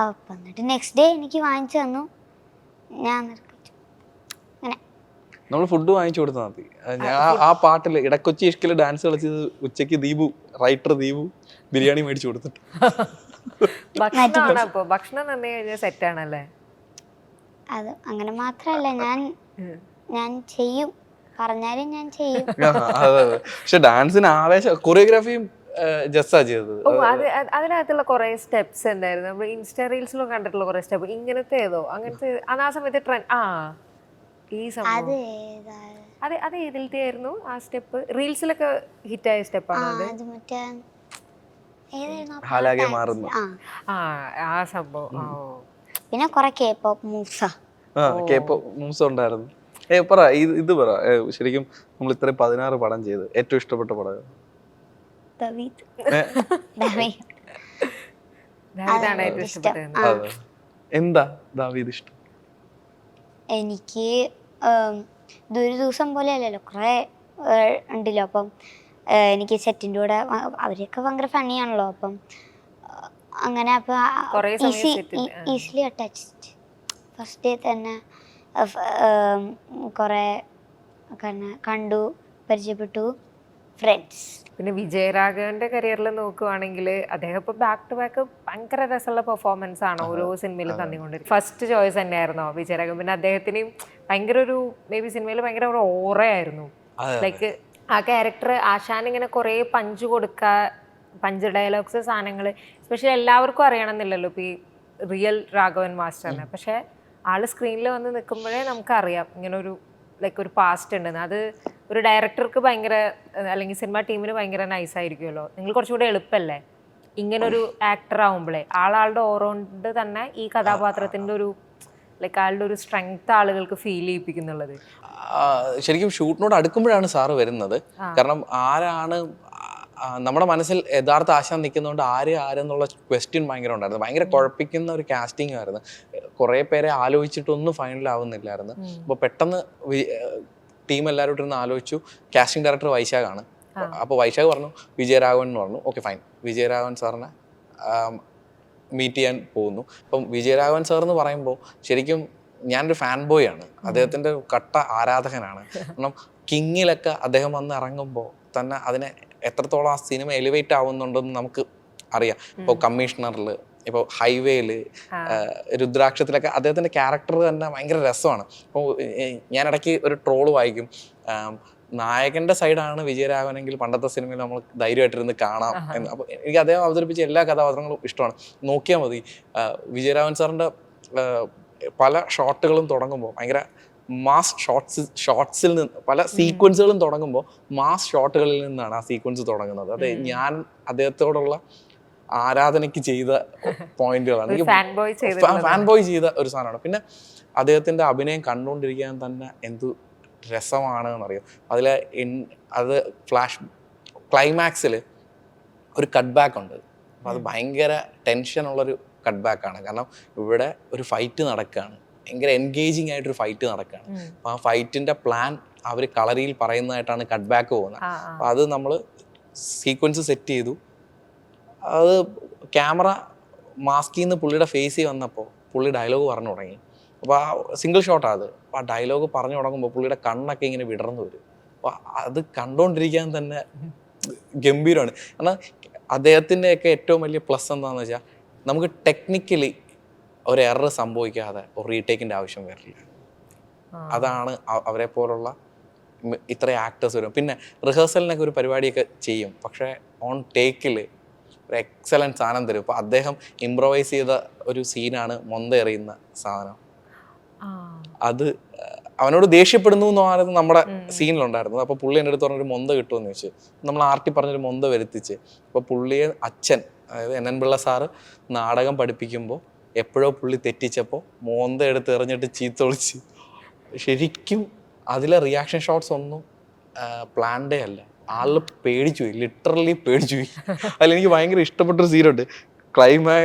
അപ്പം എന്നിട്ട് നെക്സ്റ്റ് ഡേ എനിക്ക് വാങ്ങിച്ചു തന്നു. ഞാൻ അങ്ങനെ നമ്മൾ ഫുഡ് വാങ്ങിച്ചു കൊടുത്താൽ മതി. ആ പാട്ടില് ഇടക്കൊച്ചി ഇഷ്കില് ഡാൻസ് കളിച്ചത് ഉച്ചയ്ക്ക് റൈറ്റർ ദീപു ബിരിയാണി മേടിച്ചു കൊടുത്തിട്ട്. ഭക്ഷണം തന്നു കഴിഞ്ഞാൽ സെറ്റാണല്ലേ? അത് അങ്ങനെ മാത്രല്ല, ഞാൻ ചെയ്യും, പറഞ്ഞാലും ഞാൻ ചെയ്യും. പക്ഷെ ഡാൻസിന് ആവേശം, കൊറിയോഗ്രാഫിയും ജസ്സാ ചെയ്തത്. അതിനകത്തുള്ള കുറെ സ്റ്റെപ്സ് ഉണ്ടായിരുന്നു. നമ്മൾ ഇൻസ്റ്റാ റീൽസിലും കണ്ടിട്ടുള്ള കുറെ സ്റ്റെപ്പ് ഇങ്ങനത്തെ അങ്ങനത്തെ ആ സമയത്ത് ട്രെൻഡ്. ഈ സംഭവം അത് ഏതിലത്തെ ആയിരുന്നു ആ സ്റ്റെപ്പ്? റീൽസിലൊക്കെ ഹിറ്റായ സ്റ്റെപ്പാണ് അത്. ആ സംഭവം. പിന്നെ കുറെ കേപോപ്പ് മൂവ്സ് ഉണ്ടായിരുന്നു. പറ ഇത് പറ, ശരിക്കും നമ്മൾ ഇത്രയും 16 പടം ചെയ്ത് ഏറ്റവും ഇഷ്ടപ്പെട്ട പടം? എന്താ ദാവീദ് ഇഷ്ടം? എനിക്ക് ഇതൊരു ദിവസം പോലെ അല്ലല്ലോ, കുറെ ഉണ്ടല്ലോ. അപ്പം എനിക്ക് സെറ്റിൻ്റെ കൂടെ അവരൊക്കെ ഭയങ്കര ഫണിയാണല്ലോ. അപ്പം അങ്ങനെ അപ്പം ഈസിലി അറ്റാച്ച്ഡ്. ഫസ്റ്റ് ഡേ തന്നെ കുറേ കണ്ടു, പരിചയപ്പെട്ടു, ഫ്രണ്ട്സ്. പിന്നെ വിജയരാഘവന്റെ കരിയറിൽ നോക്കുവാണെങ്കിൽ അദ്ദേഹം ഇപ്പോൾ ബാക്ക് ടു ബാക്ക് ഭയങ്കര രസമുള്ള പെർഫോമൻസ് ആണ് ഓരോ സിനിമയിലും തന്നിക്കൊണ്ടിരിക്കുന്നത്. ഫസ്റ്റ് ചോയ്സ് തന്നെയായിരുന്നോ വിജയരാഘവൻ? പിന്നെ അദ്ദേഹത്തിന് ഭയങ്കര ഒരു മേ ബി സിനിമയിൽ ഭയങ്കര ഒരു ഓറയായിരുന്നു. ലൈക്ക് ആ ക്യാരക്ടർ ആശാൻ ഇങ്ങനെ കുറേ പഞ്ച് ഡയലോഗ്സ് സാധനങ്ങൾ എസ്പെഷ്യലി എല്ലാവർക്കും അറിയണമെന്നില്ലല്ലോ ഇപ്പോൾ ഈ റിയൽ രാഘവൻ മാസ്റ്ററിനെ. പക്ഷേ ആള് സ്ക്രീനിൽ വന്ന് നിൽക്കുമ്പോഴേ നമുക്കറിയാം ഇങ്ങനെ ഒരു ലൈക്ക് ഒരു പാസ്റ്റ് ഉണ്ടെന്ന്. അത് ഒരു ഡയറക്ടർക്ക് ഭയങ്കര, അല്ലെങ്കിൽ സിനിമ ടീമിന് ഭയങ്കര നൈസായിരിക്കുമല്ലോ. നിങ്ങൾ കുറച്ചുകൂടെ എളുപ്പമല്ലേ ഇങ്ങനൊരു ആക്ടർ ആവുമ്പോഴേ ആളുടെ ഓറോണ്ട് തന്നെ ഈ കഥാപാത്രത്തിൻ്റെ ഒരു ലൈക്ക് ആളുടെ ഒരു സ്ട്രെങ്ത് ആളുകൾക്ക് ഫീൽ ചെയ്യിപ്പിക്കുന്നുള്ളത്. ശരിക്കും ഷൂട്ടിനോട് അടുക്കുമ്പോഴാണ് സാറ് വരുന്നത്. കാരണം ആരാണ് നമ്മുടെ മനസ്സിൽ യഥാർത്ഥ ആശാൻ നിൽക്കുന്നതുകൊണ്ട് ആരെന്നുള്ള ക്വസ്റ്റ്യൻ ഭയങ്കര ഉണ്ടായിരുന്നു. ഭയങ്കര കുഴപ്പിക്കുന്ന ഒരു കാസ്റ്റിംഗ് ആയിരുന്നു. കുറേ പേരെ ആലോചിച്ചിട്ടൊന്നും ഫൈനൽ ആവുന്നില്ലായിരുന്നു. അപ്പോൾ പെട്ടെന്ന് ടീം എല്ലാവരും ഇരുന്ന് ആലോചിച്ചു. കാസ്റ്റിംഗ് ഡയറക്ടർ വൈശാഖാണ്. അപ്പോൾ വൈശാഖ് പറഞ്ഞു വിജയരാഘവൻ എന്ന് പറഞ്ഞു. ഓക്കെ ഫൈൻ, വിജയരാഘവൻ സാറിനെ മീറ്റ് ചെയ്യാൻ പോകുന്നു. അപ്പം വിജയരാഘവൻ സാർ എന്ന് പറയുമ്പോൾ ശരിക്കും ഞാനൊരു ഫാൻ ബോയ് ആണ്, അദ്ദേഹത്തിൻ്റെ കട്ട ആരാധകനാണ്. കാരണം കിങ്ങിലൊക്കെ അദ്ദേഹം വന്ന് ഇറങ്ങുമ്പോൾ തന്നെ അതിനെ എത്രത്തോളം ആ സിനിമ എലിവേറ്റ് ആവുന്നുണ്ടെന്ന് നമുക്ക് അറിയാം. ഇപ്പോൾ കമ്മീഷണറിൽ, ഇപ്പോൾ ഹൈവേയിൽ, രുദ്രാക്ഷത്തിലൊക്കെ അദ്ദേഹത്തിൻ്റെ ക്യാരക്ടർ തന്നെ ഭയങ്കര രസമാണ്. അപ്പോൾ ഞാൻ ഇടയ്ക്ക് ഒരു ട്രോള് വായിക്കും, നായകൻ്റെ സൈഡാണ് വിജയരാഘവനെങ്കിൽ പണ്ടത്തെ സിനിമയിൽ നമ്മൾ ധൈര്യമായിട്ടിരുന്ന് കാണാം എന്ന്. അപ്പോൾ എനിക്ക് അദ്ദേഹം അവതരിപ്പിച്ച എല്ലാ കഥാപാത്രങ്ങളും ഇഷ്ടമാണ്. നോക്കിയാൽ മതി, വിജയരാഘവൻ സാറിൻ്റെ പല ഷോട്ടുകളും തുടങ്ങുമ്പോൾ ഭയങ്കര മാസ് ഷോട്ട്സിൽ നിന്ന്, പല സീക്വൻസുകളും തുടങ്ങുമ്പോൾ മാസ് ഷോട്ടുകളിൽ നിന്നാണ് ആ സീക്വൻസ് തുടങ്ങുന്നത്. അത് ഞാൻ അദ്ദേഹത്തോടുള്ള ആരാധനയ്ക്ക് ചെയ്ത പോയിന്റുകളാണ്, ഫാൻ ബോയ് ചെയ്ത ഒരു സാധനമാണ്. പിന്നെ അദ്ദേഹത്തിൻ്റെ അഭിനയം കണ്ടുകൊണ്ടിരിക്കാൻ തന്നെ എന്ത് രസമാണ് എന്നറിയാം. അത് ക്ലൈമാക്സിൽ ഒരു കട്ട് ബാക്ക് ഉണ്ട്. അപ്പോൾ അത് ഭയങ്കര ടെൻഷനുള്ളൊരു കട്ട് ബാക്കാണ്. കാരണം ഇവിടെ ഒരു ഫൈറ്റ് നടക്കുകയാണ്, ഭയങ്കര എൻഗേജിങ് ആയിട്ടൊരു ഫൈറ്റ് നടക്കുകയാണ്. അപ്പോൾ ആ ഫൈറ്റിൻ്റെ പ്ലാൻ അവർ കളറിയിൽ പറയുന്നതായിട്ടാണ് കട്ട് ബാക്ക് പോകുന്നത്. അപ്പോൾ അത് നമ്മൾ സീക്വൻസ് സെറ്റ് ചെയ്തു. അത് ക്യാമറ മാസ്കിൽ നിന്ന് പുള്ളിയുടെ ഫേസിൽ വന്നപ്പോൾ പുള്ളി ഡയലോഗ് പറഞ്ഞു തുടങ്ങി. അപ്പോൾ ആ സിംഗിൾ ഷോട്ടാണ് അത്. അപ്പോൾ ആ ഡയലോഗ് പറഞ്ഞു തുടങ്ങുമ്പോൾ പുള്ളിയുടെ കണ്ണൊക്കെ ഇങ്ങനെ വിടർന്നു വരും. അപ്പോൾ അത് കണ്ടുകൊണ്ടിരിക്കാൻ തന്നെ ഗംഭീരമാണ്. കാരണം അദ്ദേഹത്തിൻ്റെയൊക്കെ ഏറ്റവും വലിയ പ്ലസ് എന്താണെന്ന് വെച്ചാൽ നമുക്ക് ടെക്നിക്കലി ഒരു എറർ സംഭവിക്കാതെ ഒരു റീടേക്കിൻ്റെ ആവശ്യം വരില്ല. അതാണ് അവരെ പോലുള്ള ഇത്ര ആക്ടേഴ്സ് വരും. പിന്നെ റിഹേഴ്സലിനൊക്കെ ഒരു പരിപാടിയൊക്കെ ചെയ്യും, പക്ഷേ ഓൺ ടേക്കിൽ ഒരു എക്സലൻറ്റ് സാധനം തരും. ഇപ്പോൾ അദ്ദേഹം ഇംപ്രവൈസ് ചെയ്ത ഒരു സീനാണ് മൊന്ത എറിയുന്ന സാധനം. അത് അവനോട് ദേഷ്യപ്പെടുന്നു എന്നായിരുന്നു നമ്മുടെ സീനിലുണ്ടായിരുന്നത്. അപ്പോൾ പുള്ളി എൻ്റെ അടുത്ത് പറഞ്ഞൊരു മൊന്ത കിട്ടുമെന്ന് ചോദിച്ചു. നമ്മൾ ആർട്ടി പറഞ്ഞൊരു മൊന്ത വരുത്തിച്ച്. അപ്പോൾ പുള്ളിയെ അച്ഛൻ, അതായത് NN പിള്ള സാറ് നാടകം പഠിപ്പിക്കുമ്പോൾ എപ്പോഴോ പുള്ളി തെറ്റിച്ചപ്പോൾ മോന്ത എടുത്ത് എറിഞ്ഞിട്ട് ചീത്ത വിളിച്ച്. ശരിക്കും അതിലെ റിയാക്ഷൻ ഷോട്ട്സ് ഒന്നും പ്ലാൻഡേ അല്ല. ആള് പേടിച്ചു പോയി, ലിറ്ററലി പേടിച്ചു പോയി. അതിലെനിക്ക് ഭയങ്കര ഇഷ്ടപ്പെട്ടൊരു സീനുണ്ട്.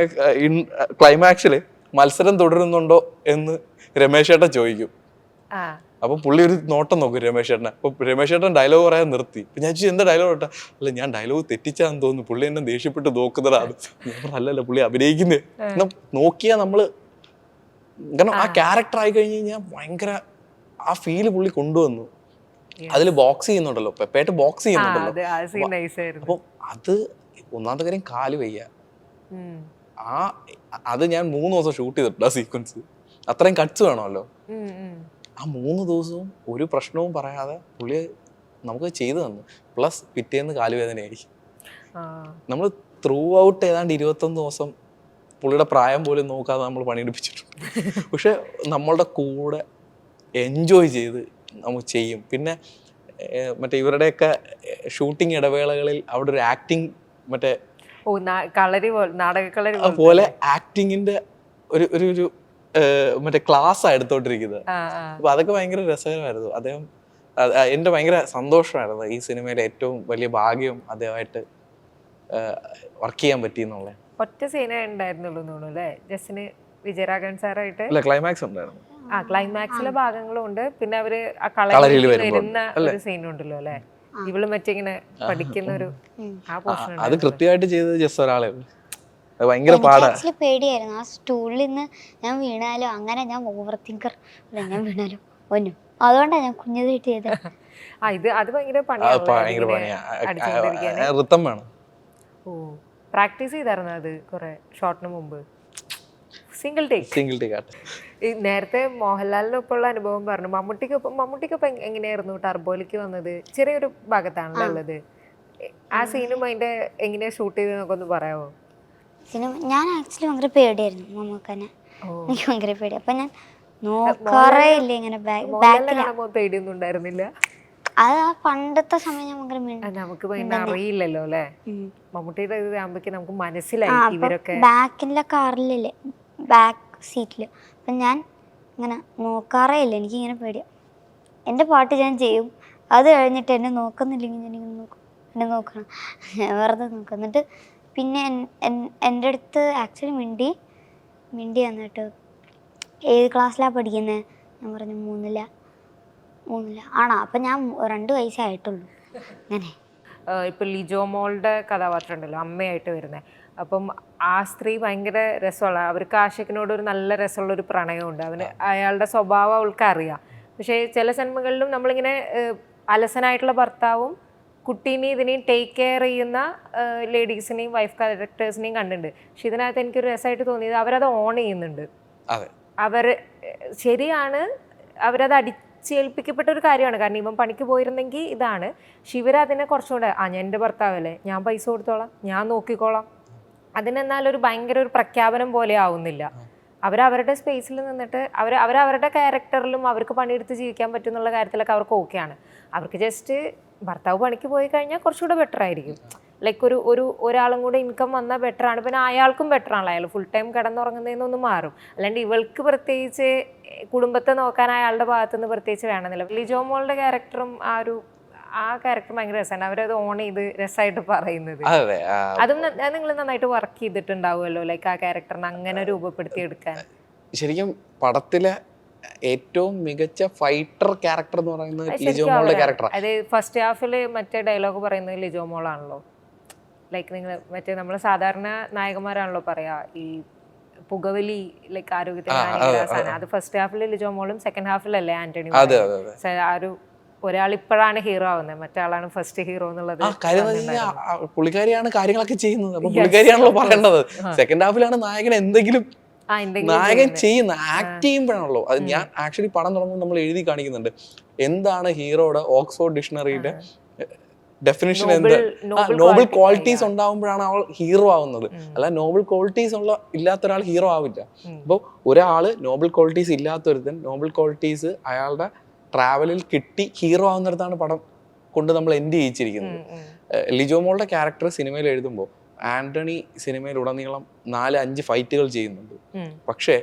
ക്ലൈമാക്സിൽ മത്സരം തുടരുന്നുണ്ടോ എന്ന് രമേശ് ചേട്ടൻ ചോദിക്കും. അപ്പൊ പുള്ളി ഒരു നോട്ടം നോക്കും രമേശ് ചേട്ടനെ. അപ്പൊ രമേശ് ചേട്ടൻ ഡയലോഗ് പറയാൻ നിർത്തി. ഞാൻ ചോദിച്ചു എന്താ ഡയലോഗ് ഇട്ടാ? അല്ല, ഞാൻ ഡയലോഗ് തെറ്റിച്ചാന്ന് തോന്നുന്നു, പുള്ളി എന്നെ ദേഷ്യപ്പെട്ട് നോക്കുന്നതാണ്. അല്ലല്ല, പുള്ളി അഭിനയിക്കുന്നേ. കാരണം നോക്കിയാ നമ്മള്, കാരണം ആ ക്യാരക്ടർ ആയി കഴിഞ്ഞ് കഴിഞ്ഞാൽ ഭയങ്കര ആ ഫീല് പുള്ളി കൊണ്ടുവന്നു. അതിൽ ബോക്സ് ചെയ്യുന്നുണ്ടല്ലോ, പെപ്പയായിട്ട് ബോക്സ് ചെയ്യുന്നുണ്ടല്ലോ. അപ്പൊ അത് ഒന്നാമത്തെ കാര്യം കാല് വയ്യ. അത് ഞാൻ 3 ദിവസം ഷൂട്ട് ചെയ്തിട്ടുണ്ട് ആ സീക്വൻസ്. അത്രയും കട്ട്സ് വേണമല്ലോ. ആ 3 ദിവസവും ഒരു പ്രശ്നവും പറയാതെ പുള്ളി നമുക്ക് ചെയ്തു തന്നു. പ്ലസ് പിറ്റേന്ന് കാലുവേദനയായിരിക്കും. നമ്മൾ ത്രൂ ഔട്ട് ഏതാണ്ട് 21 ദിവസം പുള്ളിയുടെ പ്രായം പോലും നോക്കാതെ നമ്മൾ പണിയെടുപ്പിച്ചിട്ടുണ്ട്. പക്ഷെ നമ്മളുടെ കൂടെ എൻജോയ് ചെയ്ത് നമുക്ക് ചെയ്യും. പിന്നെ മറ്റേ ഇവരുടെയൊക്കെ ഷൂട്ടിംഗ് ഇടവേളകളിൽ അവിടെ ഒരു ആക്ടിങ് മറ്റേ പോലെ ആക്ടിങ്ങിന്റെ ഒരു മറ്റേ ക്ലാസ്സാണ് എടുത്തോണ്ടിരിക്കുന്നത്. അപ്പൊ അതൊക്കെ ഭയങ്കര രസകരമായിരുന്നു. അദ്ദേഹം എൻ്റെ ഭയങ്കര സന്തോഷമായിരുന്നു. ഈ സിനിമയിലെ ഏറ്റവും വലിയ ഭാഗ്യം അദ്ദേഹമായിട്ട് വർക്ക് ചെയ്യാൻ പറ്റി എന്നുള്ളത്. ഒറ്റ സീനേ ഉണ്ടായിരുന്നുള്ളൂ അല്ലേ ജസ്റ്റിന് വിജയരാഘവൻ സാറായിട്ട്? അല്ല, ക്ലൈമാക്സ് ഉണ്ടായിരുന്നു. ക്ലൈമാക്സിലെ ഭാഗങ്ങളും ഉണ്ട്. പിന്നെ അവര് ആ കളറിൽ വരുന്ന ഒരു സീനും ഉണ്ടല്ലോ അല്ലെ, ഇവള് മറ്റിങ്ങനെ പഠിക്കുന്ന ഒരു ആ പോർഷൻ. അത് കൃത്യമായിട്ട് ചെയ്തത് ജസ്റ്റ് ഒരാളെ. ഭയങ്കര പാടാണ്. പേടിയായിരുന്നു ആ സ്റ്റൂളിൽ നിന്ന് ഞാൻ വീണാലോ, അങ്ങനെ ഞാൻ ഓവർ തിങ്കർ, ഞാൻ വീണാലോ ഒന്നും. അതുകൊണ്ടാണ് ഞാൻ കുഞ്ഞതായിട്ട് ചെയ്തത്. അത് ഭയങ്കര പണിയാണ്. ഓ, പ്രാക്ടീസ് ചെയ്തായിരുന്നു അത് കുറെ ഷോട്ടിന് മുമ്പ്? Single take. ഈ നേരത്തെ മോഹൻലാലിനൊപ്പമുള്ള അനുഭവം പറഞ്ഞു. മമ്മൂട്ടിക്കൊപ്പം എങ്ങനെയായിരുന്നു ടർബോയിലേക്ക് വന്നത്? ചെറിയൊരു ഭാഗത്താണല്ലോ ഉള്ളത്. ആ സീനും അതിന്റെ എങ്ങനെയാ ഷൂട്ട് ചെയ്തെന്നൊക്കെ ഒന്ന് പറയാമോ? സിനിമ ഞാൻ ആക്ച്വലി ഭയങ്കര പേടിയായിരുന്നു മമ്മൂക്കനെ. എനിക്ക് ഭയങ്കര പേടി. അപ്പൊ ഞാൻ നോക്കാറേ ഇല്ല ഇങ്ങനെ പേടിയൊന്നും ഉണ്ടായിരുന്നില്ല. അത് ആ പണ്ടത്തെ സമയം ഞാൻ ഭയങ്കര നമുക്ക് അറിയില്ലല്ലോ അല്ലെ, മമ്മൂട്ടിയുടെ ഇത് ആകുമ്പോഴേക്കും നമുക്ക് മനസ്സിലായി ഇവരൊക്കെ. ബാക്കിലെ കാറിലല്ലേ, ബാക്ക് സീറ്റിൽ. അപ്പം ഞാൻ ഇങ്ങനെ നോക്കാറേ ഇല്ല, എനിക്കിങ്ങനെ പേടിയാണ്. എൻ്റെ പാട്ട് ഞാൻ ചെയ്യും, അത് കഴിഞ്ഞിട്ട് എന്നെ നോക്കുന്നില്ലെങ്കിൽ ഞാനിങ്ങനെ നോക്കും, എന്നെ നോക്കണം, വെറുതെ നോക്കും. എന്നിട്ട് പിന്നെ എൻ്റെ അടുത്ത് ആക്ച്വലി മിണ്ടി വന്നിട്ട് ഏത് ക്ലാസ്സിലാണ് പഠിക്കുന്നത്? ഞാൻ പറഞ്ഞു 3ല. 3 ആണോ? അപ്പം ഞാൻ 2 വയസ്സായിട്ടുള്ളൂ. അങ്ങനെ ഇപ്പം ലിജോ മോളുടെ കഥാപാത്രം ഉണ്ടല്ലോ അമ്മയായിട്ട് വരുന്നത്. അപ്പം ആ സ്ത്രീ ഭയങ്കര രസമുള്ള, അവർക്ക് ആഷിഖിനോട് ഒരു നല്ല രസമുള്ള ഒരു പ്രണയമുണ്ട്. അയാളുടെ സ്വഭാവം അവൾക്ക് അറിയാം. പക്ഷേ ചില സിനിമകളിലും നമ്മളിങ്ങനെ അലസനായിട്ടുള്ള ഭർത്താവും കുട്ടീനെയും ഇതിനെയും ടേക്ക് കെയർ ചെയ്യുന്ന ലേഡീസിനെയും വൈഫ് ക്യാരക്ടേഴ്സിനെയും കണ്ടിട്ടുണ്ട്. പക്ഷെ ഇതിനകത്ത് എനിക്കൊരു രസമായിട്ട് തോന്നിയത് അവരത് ഓൺ ചെയ്യുന്നുണ്ട്. അവർ ശരിയാണ്, അവരത് അടിച്ചേൽപ്പിക്കപ്പെട്ട ഒരു കാര്യമാണ്. കാരണം ഇവൻ പണിക്ക് പോയിരുന്നെങ്കിൽ ഇതാണ്. പക്ഷെ ഇവരതിനെ കുറച്ചുകൂടെ ഞാൻ എൻ്റെ ഭർത്താവല്ലേ, ഞാൻ പൈസ കൊടുത്തോളാം, ഞാൻ നോക്കിക്കോളാം, അതിനെന്നാൽ ഒരു ഭയങ്കര ഒരു പ്രഖ്യാപനം പോലെ ആവുന്നില്ല. അവരവരുടെ സ്പേസിൽ നിന്നിട്ട് അവരവരുടെ ക്യാരക്ടറിലും അവർക്ക് പണിയെടുത്ത് ജീവിക്കാൻ പറ്റും എന്നുള്ള കാര്യത്തിലൊക്കെ അവർക്ക് ഓക്കെയാണ്. അവർക്ക് ജസ്റ്റ് ഭർത്താവ് പണിക്ക് പോയി കഴിഞ്ഞാൽ കുറച്ചുകൂടെ ബെറ്റർ ആയിരിക്കും. ലൈക്ക് ഒരാളും കൂടെ ഇൻകം വന്നാൽ ബെറ്റർ ആണ്. പിന്നെ അയാൾക്കും ബെറ്റർ ആണല്ലോ, അയാൾ ഫുൾ ടൈം കിടന്നുറങ്ങുന്നതിനൊന്ന് മാറും. അല്ലാണ്ട് ഇവൾക്ക് പ്രത്യേകിച്ച് കുടുംബത്തെ നോക്കാൻ അയാളുടെ ഭാഗത്തുനിന്ന് പ്രത്യേകിച്ച് വേണമെന്നില്ല. ലിജോ മോളുടെ ക്യാരക്ടറും ആ ക്യാരക്ടർ ഭയങ്കര രസമാണ്. അവരത് ഓൺ ചെയ്ത് രസമായിട്ട് പറയുന്നത്. അതും നിങ്ങൾ നന്നായിട്ട് വർക്ക് ചെയ്തിട്ടുണ്ടാവുമല്ലോ, ലൈക്ക് ആ ക്യാരക്ടറിനെ അങ്ങനെ രൂപപ്പെടുത്തിയെടുക്കാൻ. ശരിക്കും പടത്തിലെ ഏറ്റവും മികച്ച ഫൈറ്റർ ക്യാരക്ടർ എന്ന് പറയുന്നത് ലിജോ മോളുടെ ക്യാരക്ടറാണ്. അത് ഫസ്റ്റ് ഹാഫിൽ മറ്റേ ഡയലോഗ് പറയുന്നത് ലിജോ മോളാണല്ലോ. ലൈക്ക് നിങ്ങൾ മറ്റേ നമ്മൾ സാധാരണ നായകന്മാരാണല്ലോ പറയാ ഈ പുകവലി ലൈക്ക് ആരോഗ്യത്തിന് ഹാനികരമാണ്. അത് ഫസ്റ്റ് ഹാഫിൽ ലിജോ മോളും സെക്കൻഡ് ഹാഫിലല്ലേ ആന്റണി. ആ ഒരു ഒരാൾ ഇപ്പോഴാണ് ഹീറോ ആവുന്നത്, മറ്റാളാണ് ഫസ്റ്റ് ഹീറോ എന്നുള്ളത്. പുള്ളിക്കാരിയാണ് കാര്യങ്ങളൊക്കെ ചെയ്യുന്നത്, അപ്പൊ പുള്ളിക്കാരിയാണല്ലോ പറയേണ്ടത്. സെക്കൻഡ് ഹാഫിലാണ് നായകൻ എന്തെങ്കിലും നായകൻ ചെയ്യുന്ന ആക്ട് ചെയ്യുമ്പോഴാണല്ലോ. അത് ഞാൻ ആക്ച്വലി പടം തുടങ്ങുമ്പോൾ നമ്മൾ എഴുതി കാണിക്കുന്നുണ്ട് എന്താണ് ഹീറോയുടെ ഓക്സ്ഫോർഡ് ഡിക്ഷണറിയുടെ ഡെഫിനിഷൻ. എന്താ നോബിൾ ക്വാളിറ്റീസ് ഉണ്ടാവുമ്പോഴാണ് അവൾ ഹീറോ ആവുന്നത്, അല്ല നോബിൾ ക്വാളിറ്റീസ് ഇല്ലാത്ത ഒരാൾ ഹീറോ ആവില്ല. അപ്പോൾ ഒരാള് നോബിൾ ക്വാളിറ്റീസ് ഇല്ലാത്തൊരുത്തൻ നോബിൾ ക്വാളിറ്റീസ് അയാളുടെ ട്രാവലിൽ കിട്ടി ഹീറോ ആവുന്നിടത്താണ് പടം കൊണ്ട് നമ്മൾ എൻഡ് ചെയ്യിച്ചിരിക്കുന്നത്. ലിജോ മോളുടെ ക്യാരക്ടർ സിനിമയിൽ എഴുതുമ്പോൾ ആന്റണി സിനിമയിൽ ഉടനീളം 4-5 ഫൈറ്റുകൾ ചെയ്യുന്നുണ്ട്. പക്ഷേ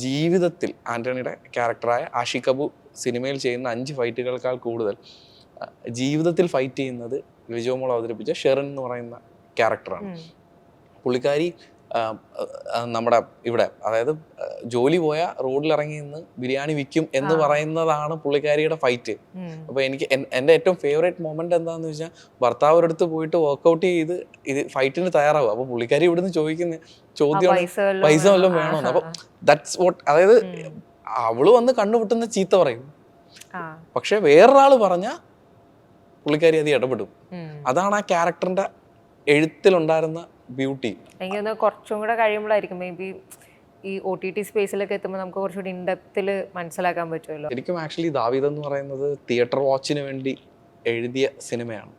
ജീവിതത്തിൽ ആന്റണിയുടെ ക്യാരക്ടറായ ആഷിഖ് അബു സിനിമയിൽ ചെയ്യുന്ന 5 ഫൈറ്റുകളേക്കാൾ കൂടുതൽ ജീവിതത്തിൽ ഫൈറ്റ് ചെയ്യുന്നത് ലിജോ മോൾ അവതരിപ്പിച്ച ഷെറിൻ എന്ന് പറയുന്ന ക്യാരക്ടറാണ്. പുള്ളിക്കാരി നമ്മുടെ ഇവിടെ, അതായത് ജോലി പോയ റോഡിലിറങ്ങി നിന്ന് ബിരിയാണി വിൽക്കും എന്ന് പറയുന്നതാണ് പുള്ളിക്കാരിയുടെ ഫൈറ്റ്. അപ്പൊ എനിക്ക് എൻ്റെ ഏറ്റവും ഫേവറേറ്റ് മൊമെന്റ് എന്താന്ന് വെച്ചാൽ ഭർത്താവ് അടുത്ത് പോയിട്ട് വർക്ക്ഔട്ട് ചെയ്ത് ഇത് ഫൈറ്റിന് തയ്യാറാവും. അപ്പൊ പുള്ളിക്കാരി ഇവിടുന്ന് ചോദിക്കുന്ന ചോദ്യം പൈസ വല്ലതും വേണോന്ന്. അപ്പൊ ദാറ്റ്സ് വാട്ട്, അതായത് അവള് വന്ന് കണ്ണുപൊട്ടുന്ന ചീത്ത പറയും, പക്ഷെ വേറൊരാള് പറഞ്ഞ പുള്ളിക്കാരി അത് ഇടപെടും. അതാണ് ആ ക്യാരക്ടറിന്റെ എഴുത്തിലുണ്ടായിരുന്ന ബ്യൂട്ടി. എനിക്ക് തോന്നുന്നു കുറച്ചും കൂടെ കഴിയുമ്പോഴായിരിക്കും മേ ബി ഈ OTT സ്പേസിലൊക്കെ എത്തുമ്പോൾ നമുക്ക് കുറച്ചുകൂടി ഇൻഡെപ്തിൽ മനസ്സിലാക്കാൻ പറ്റുമല്ലോ. ശരിക്കും ആക്ച്വലി ദാവീദ് എന്ന് പറയുന്നത് തിയേറ്റർ വാച്ചിന് വേണ്ടി എഴുതിയ സിനിമയാണ്.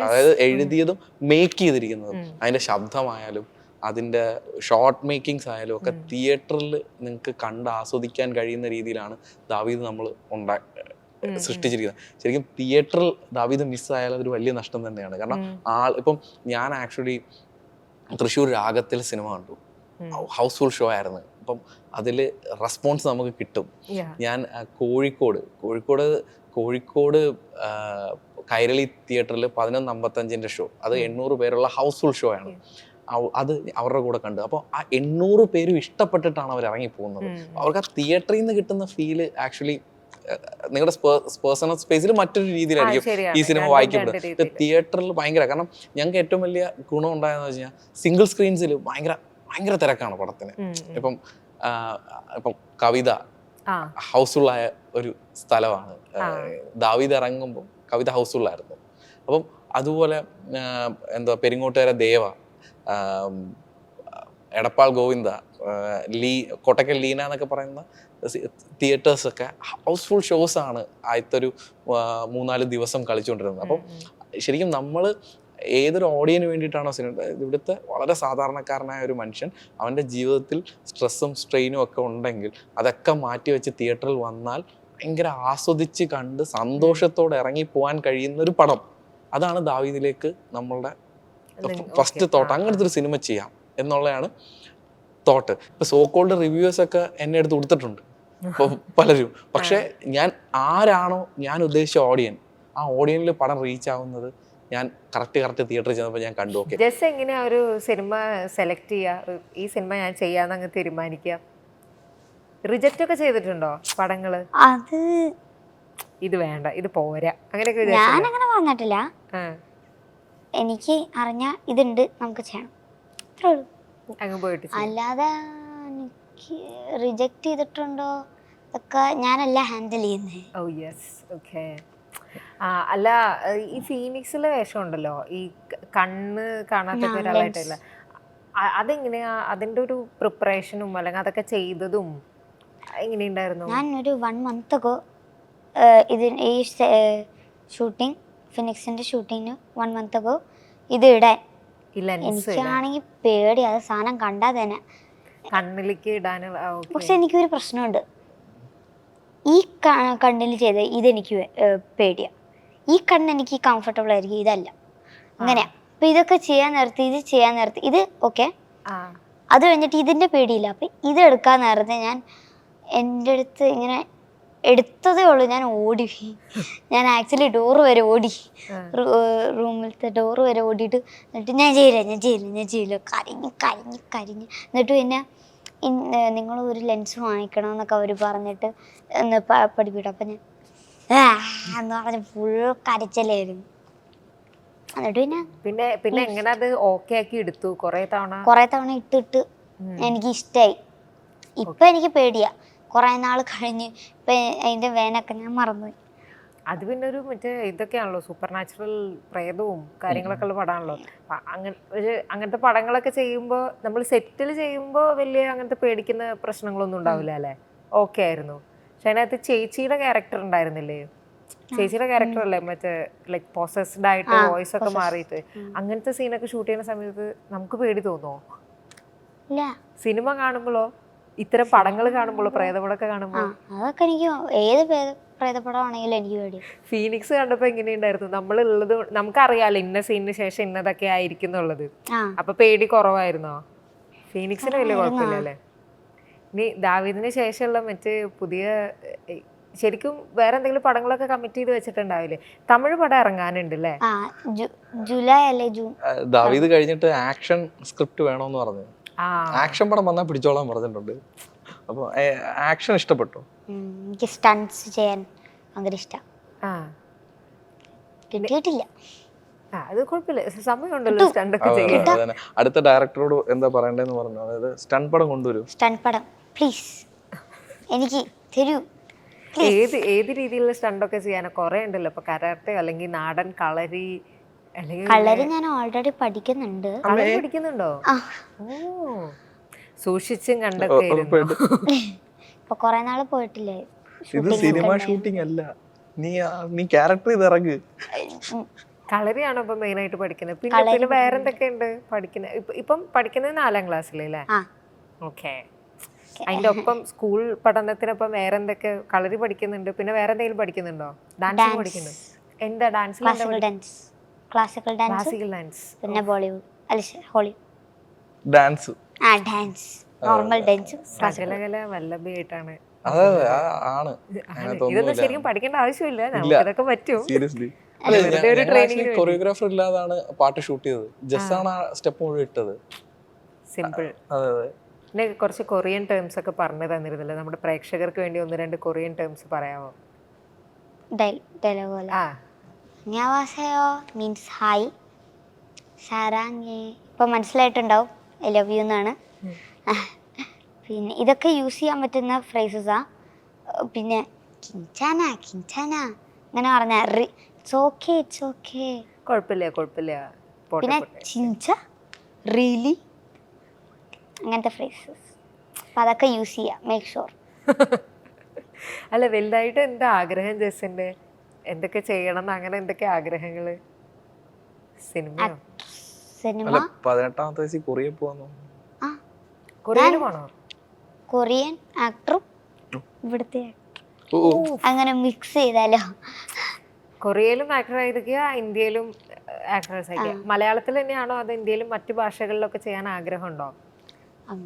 അതായത് എഴുതിയതും മേക്ക് ചെയ്തിരിക്കുന്നതും അതിന്റെ ശബ്ദമായാലും അതിന്റെ ഷോർട്ട് മേക്കിങ്സ് ആയാലും ഒക്കെ തിയേറ്ററിൽ നിങ്ങൾക്ക് കണ്ട് ആസ്വദിക്കാൻ കഴിയുന്ന രീതിയിലാണ് ദാവീദ് നമ്മൾ സൃഷ്ടിച്ചിരിക്കുന്നത്. ശരിക്കും തിയേറ്ററിൽ ദാവീദ് മിസ്സായാൽ അതൊരു വലിയ നഷ്ടം തന്നെയാണ്. കാരണം ഇപ്പം ഞാൻ ആക്ച്വലി തൃശ്ശൂർ രാഗത്തിൽ സിനിമ കണ്ടു, ഹൗസ്ഫുൾ ഷോ ആയിരുന്നു. അപ്പം അതിൽ റെസ്പോൺസ് നമുക്ക് കിട്ടും. ഞാൻ കോഴിക്കോട് കൈരളി തിയേറ്ററിൽ 11:55 ഷോ, അത് 800 പേരുള്ള ഹൗസ്ഫുൾ ഷോ ആണ്. അത് അവരുടെ കൂടെ കണ്ടു. അപ്പോൾ ആ 800 പേരും ഇഷ്ടപ്പെട്ടിട്ടാണ് അവർ ഇറങ്ങി പോകുന്നത്. അവർക്ക് ആ തിയേറ്ററിൽ നിന്ന് കിട്ടുന്ന ഫീല് ആക്ച്വലി നിങ്ങളുടെ പേഴ്സണൽ സ്പേസിൽ മറ്റൊരു രീതിയിലായിരിക്കും ഈ സിനിമ വായിക്കപ്പെടുന്നത്. തിയേറ്ററിൽ ഭയങ്കര, കാരണം ഞങ്ങൾക്ക് ഏറ്റവും വലിയ ഗുണം ഉണ്ടായെന്ന് വെച്ച് കഴിഞ്ഞാൽ സിംഗിൾ സ്ക്രീൻസിൽ ഭയങ്കര തിരക്കാണ് പടത്തിന്. ഇപ്പം കവിത ഹൗസ്ഫുള്ളായ ഒരു സ്ഥലമാണ്. ദാവീദ് ഇറങ്ങുമ്പോൾ കവിത ഹൗസ്ഫുള്ളായിരുന്നു. അപ്പം അതുപോലെ പെരിങ്ങോട്ടുകര ദേവ, എടപ്പാൾ ഗോവിന്ദ, കോട്ടക്കൽ ലീന എന്നൊക്കെ പറയുന്ന തിയേറ്റേഴ്സൊക്കെ ഹൗസ്ഫുൾ ഷോസാണ് ആദ്യത്തെ ഒരു 3-4 ദിവസം കളിച്ചുകൊണ്ടിരുന്നത്. അപ്പം ശരിക്കും നമ്മൾ ഏതൊരു ഓഡിയന് വേണ്ടിയിട്ടാണോ സിനിമ, ഇവിടുത്തെ വളരെ സാധാരണക്കാരനായ ഒരു മനുഷ്യൻ അവൻ്റെ ജീവിതത്തിൽ സ്ട്രെസ്സും സ്ട്രെയിനും ഒക്കെ ഉണ്ടെങ്കിൽ അതൊക്കെ മാറ്റി വെച്ച് തിയേറ്ററിൽ വന്നാൽ ഭയങ്കര ആസ്വദിച്ച് കണ്ട് സന്തോഷത്തോടെ ഇറങ്ങി പോകാൻ കഴിയുന്ന ഒരു പടം. അതാണ് ദാവീദിലേക്ക് നമ്മളുടെ ഫസ്റ്റ് തോട്ട്. അങ്ങനത്തെ ഒരു സിനിമ ചെയ്യാം എന്നുള്ളതാണ് തോട്ട്. ഇപ്പൊ സോക്കോൾഡ് റിവ്യൂവേഴ്സ് ഒക്കെ എന്നെ എടുത്ത് കൊടുത്തിട്ടുണ്ട് പലരും. പക്ഷെ ആരാണോ ഞാൻ ഉദ്ദേശിച്ച ഓഡിയൻ, ആ ഓഡിയനിൽ പടം റീച്ച് ആവുന്നത് ഞാൻ കറക്റ്റ് തിയേറ്ററിൽ ചെന്നപ്പോൾ ഞാൻ കണ്ടു. ഓക്കെ, ജസ്റ്റ് എങ്ങനെയാ ഒരു സിനിമ സെലക്ട് ചെയ്യുക, ഈ സിനിമ ഞാൻ ചെയ്യാന്ന് അങ്ങ് തീരുമാനിക്കുക? റിജക്റ്റ് ഒക്കെ ചെയ്തിട്ടുണ്ടോ പടങ്ങള്? അത് ഇത് വേണ്ട, ഇത് പോരാ, അങ്ങനെയൊക്കെ ഞാൻ വിചാരിച്ചില്ലേ? അങ്ങനെ പറഞ്ഞിട്ടില്ല. ആ, എനിക്ക് അറിഞ്ഞ ഇതുണ്ട്, നമുക്ക് ചെയ്യണം, അത്രേ ഉള്ളൂ. അങ്ങ് പോയിട്ട് ചെയ്യും. അല്ലാതെ എനിക്ക് റിജക്റ്റ് ചെയ്തിട്ടുണ്ടോ അതൊക്കെ ഞാനല്ല ഹാൻഡിൽ ചെയ്യുന്നത്. Oh yes, okay. ആ അല്ല, ഈ ഫീനിക്സിലെ വേഷം ഉണ്ടല്ലോ, ഈ കണ്ണ് കാണാത്തൊക്കെ ഒരാളായിട്ടല്ല, അതെങ്ങനെയാ അതിന്റെ ഒരു പ്രിപ്പറേഷനും അല്ലെങ്കിൽ അതൊക്കെ ചെയ്തതും എങ്ങനെയുണ്ടായിരുന്നു? ഞാൻ ഒരു 1 month ago ഈ ഷൂട്ടിങ്, ഫിനിക്സിന്റെ ഷൂട്ടിങ്ങിന് 1 month ago ഇത് ഇടാൻ ഈ ലെൻസ് എനിക്കാണെങ്കിൽ പേടി, അത് സാധനം കണ്ടാൽ തന്നെ. കണ്ണിലേക്ക് ഇടാനുള്ള പക്ഷെ എനിക്കൊരു പ്രശ്നമുണ്ട്, ഈ കണ്ണിൽ ചെയ്ത് ഇതെനിക്ക് പേടിയാ, ഈ കണ്ണ് എനിക്ക് കംഫർട്ടബിൾ ആയിരിക്കും, ഇതല്ല, അങ്ങനെയാ. അപ്പൊ ഇതൊക്കെ ചെയ്യാൻ നേരത്തെ ഇത് ഓക്കെ, അത് കഴിഞ്ഞിട്ട് ഇതിന്റെ പേടിയില്ല. അപ്പൊ ഇത് എടുക്കാൻ നേരത്തെ എൻ്റെ അടുത്ത് ഇങ്ങനെ എടുത്തതേ ഉള്ളൂ, ഞാൻ ഓടി. ഞാൻ ആക്ച്വലി ഡോറ് വരെ ഓടി, റൂമിലത്തെ ഡോറ് വരെ ഓടിയിട്ട്, എന്നിട്ട് ഞാൻ ചെയ്യില്ല കരിഞ്ഞ് എന്നിട്ട് പിന്നെ നിങ്ങൾ ഒരു ലെൻസ് വാങ്ങിക്കണം എന്നൊക്കെ അവർ പറഞ്ഞിട്ട് ഒന്ന് പഠിപ്പിക്കും. അപ്പം ഞാൻ എന്ന് പറഞ്ഞ് ഫുൾ കരച്ചിലായിരുന്നു. എന്നിട്ട് പിന്നെ എങ്ങനെ അത് ഓക്കെ ആക്കി എടുത്തു? കുറേ തവണ ഇട്ടിട്ട് എനിക്ക് ഇഷ്ടമായി. ഇപ്പൊ എനിക്ക് പേടിയാ, കുറെ നാൾ കഴിഞ്ഞ് ഇപ്പൊ അതിന്റെ വേനൊക്കെ ഞാൻ മറന്നുപോയി. അത് പിന്നെ ഒരു മറ്റേ ഇതൊക്കെയാണല്ലോ, സൂപ്പർ നാച്ചുറൽ പ്രേതവും കാര്യങ്ങളൊക്കെ ഉള്ള പടമാണല്ലോ. അങ്ങനത്തെ പടങ്ങളൊക്കെ ചെയ്യുമ്പോൾ നമ്മൾ സെറ്റിൽ ചെയ്യുമ്പോൾ വലിയ അങ്ങനത്തെ പേടിക്കുന്ന പ്രശ്നങ്ങളൊന്നും ഉണ്ടാവില്ല അല്ലേ? ഓക്കെ ആയിരുന്നു. പക്ഷെ അതിനകത്ത് ചേച്ചിയുടെ ക്യാരക്ടർ ഉണ്ടായിരുന്നില്ലേ? ചേച്ചിയുടെ ക്യാരക്ടർ അല്ലേ മറ്റേ ലൈക്ക് പോസസ്ഡ് ആയിട്ട് വോയിസ് ഒക്കെ മാറിയിട്ട്, അങ്ങനത്തെ സീനൊക്കെ ഷൂട്ട് ചെയ്യുന്ന സമയത്ത് നമുക്ക് പേടി തോന്നുമോ? സിനിമ കാണുമ്പോഴോ ഇത്തരം പടങ്ങൾ കാണുമ്പോഴോ പ്രേതപടമൊക്കെ കാണുമ്പോൾ? അതൊക്കെ എനിക്ക് ഏത് പ്രേതപടമാണെങ്കിലും എനിക്ക് പേടി. ഫീനിക്സ് കണ്ടപ്പോ എങ്ങനെയുണ്ടായിരുന്നു? നമ്മളുള്ളത് നമുക്കറിയാലോ ഇന്ന സീനിന് ശേഷം ഇന്നതൊക്കെ ആയിരിക്കും എന്നുള്ളത്, അപ്പൊ പേടി കുറവായിരുന്നോ? ഫീനിക്സിന് വലിയ കുഴപ്പമില്ലല്ലേ? ഇനി ദാവീദിന് ശേഷമുള്ള മറ്റ് പുതിയ ശരിക്കും വേറെ എന്തെങ്കിലും പടങ്ങളൊക്കെ കമ്മിറ്റ് ചെയ്ത് വെച്ചിട്ടുണ്ടാവില്ലേ? തമിഴ് പടം ഇറങ്ങാനുണ്ട് അല്ലേ? ജൂലൈ അല്ലേ ജൂൺ. ദാവീദ് കഴിഞ്ഞിട്ട് ആക്ഷൻ സ്ക്രിപ്റ്റ് വേണോന്ന് പറഞ്ഞു. ആക്ഷൻ പടം വന്നാൽ പിടിച്ചോളാൻ പറഞ്ഞിട്ടുണ്ട്. അപ്പൊ ആക്ഷൻ ഇഷ്ടപ്പെട്ടോ? എനിക്ക് സ്റ്റണ്ട്സ് ചെയ്യാൻ ഭയങ്കര ഇഷ്ടമാണ്. കിട്ടിയിട്ടില്ല. അത് കുഴപ്പമില്ല, സമയമുണ്ടല്ലോ സ്റ്റണ്ടൊക്കെ ചെയ്യാൻ. അടുത്ത ഡയറക്ടറോട് എന്താ പറയണ്ടെന്ന് പറഞ്ഞു, അതായത് സ്റ്റണ്ട് പടം കൊണ്ടുവരൂ. സ്റ്റണ്ട് പടം പ്ലീസ് എനിക്ക് തരൂ. ഏത് രീതിയിലുള്ള സ്റ്റണ്ടൊക്കെ ചെയ്യാനോ? കുറെ ഉണ്ടല്ലോ ഇപ്പൊ, കരാട്ടെ അല്ലെങ്കിൽ നാടൻ കളരി അല്ലെങ്കിൽ കളരി ഞാൻ ഓൾറെഡി പഠിക്കുന്നുണ്ട്. കളരി പഠിക്കുന്നുണ്ടോ? ഓ, സൂക്ഷിച്ചും കണ്ടൊക്കെ ഇപ്പൊ കൊറേ നാള് പോയിട്ടില്ലേ. ഇത് സിനിമ ഷൂട്ടിംഗ് അല്ല, നീ ക്യാരക്ടർ ചെയ്ത് ഇറങ്ങ്. കളരിയാണോ ഇപ്പൊ മെയിൻ ആയിട്ട് പഠിക്കുന്നത്? പിന്നെ വേറെ എന്തൊക്കെ ഉണ്ട് പഠിക്കുന്നത്? ഇപ്പം പഠിക്കുന്നത് 4ാം ക്ലാസ്സിലല്ലേ? ഓക്കെ. അതിന്റെ ഒപ്പം സ്കൂൾ പഠനത്തിനൊപ്പം വേറെ എന്തൊക്കെ? കളരി പഠിക്കുന്നുണ്ട്, പിന്നെ വേറെ എന്തെങ്കിലും പഠിക്കുന്നുണ്ടോ? ഡാൻസ് പഠിക്കുന്നുണ്ട്. എന്താ ഡാൻസ്? ക്ലാസിക്കൽ ഡാൻസ്, പിന്നെ Bollywood Hollywood dance. Dance, normal dance, സകലകല വല്ലഭയായിട്ടാണ്. ഇതൊന്നും ശരിക്കും പഠിക്കേണ്ട ആവശ്യമില്ല, നമുക്ക് ഇതൊക്കെ പറ്റും. സീരിയസ്ലി കൊറിയോഗ്രാഫർ ഇല്ലാതാണ് പാട്ട് ഷൂട്ട് ചെയ്തത്. ജസ്സാണ് ആ സ്റ്റെപ്പ് മുഴുവൻ ഇട്ടത്. സിമ്പിൾ. പിന്നെ കുറച്ച് കൊറിയൻ ടേംസ് ഒക്കെ പറഞ്ഞു തന്നിരുന്നില്ല നമ്മുടെ പ്രേക്ഷകർക്ക് വേണ്ടി? 1-2 കൊറിയൻ ടേംസ് പറയാമോ? ഡയലോഗ്. 안녕하세요 മീൻസ് ഹായ്, സാരാങ് ഇപ്പം മനസ്സിലായിട്ടുണ്ടാവും, ഐ ലവ് യു എന്നാണ്. പിന്നെ ഇതൊക്കെ യൂസ് ചെയ്യാൻ പറ്റുന്ന ഫ്രേസസാ. പിന്നെ കിഞ്ചാന അങ്ങനെ പറഞ്ഞാൽ ഇറ്റ്സ് ഓക്കെ കുഴപ്പമില്ല. പിന്നെ ചിഞ്ച റിയലി അങ്ങനത്തെ ഫ്രേസസ്, അപ്പം അതൊക്കെ യൂസ് ചെയ്യാം, മേക്ക് ഷുവർ. അല്ല, വലുതായിട്ട് എന്താ ആഗ്രഹം ജസ്സിന്റെ? എന്തൊക്കെ ചെയ്യണം, അങ്ങനെ എന്തൊക്കെ ആഗ്രഹങ്ങള്? സിനിമ 18ാമത്തെ വയസ്സിൽ കൊറിയ പോവാന്നോ? കൊറിയയിൽ പോണോ? കൊറിയൻ ആക്ടറും ഇവിടുത്തെ അങ്ങനെ മിക്സ് ചെയ്താലോ? കൊറിയയിലും ആക്ടർ ആയിരിക്കുക, ഇന്ത്യയിലും ആക്ടേഴ്സ് ആയിരിക്കുക. മലയാളത്തിൽ തന്നെയാണോ അത് ഇന്ത്യയിലും മറ്റു ഭാഷകളിലൊക്കെ ചെയ്യാൻ ആഗ്രഹമുണ്ടോ?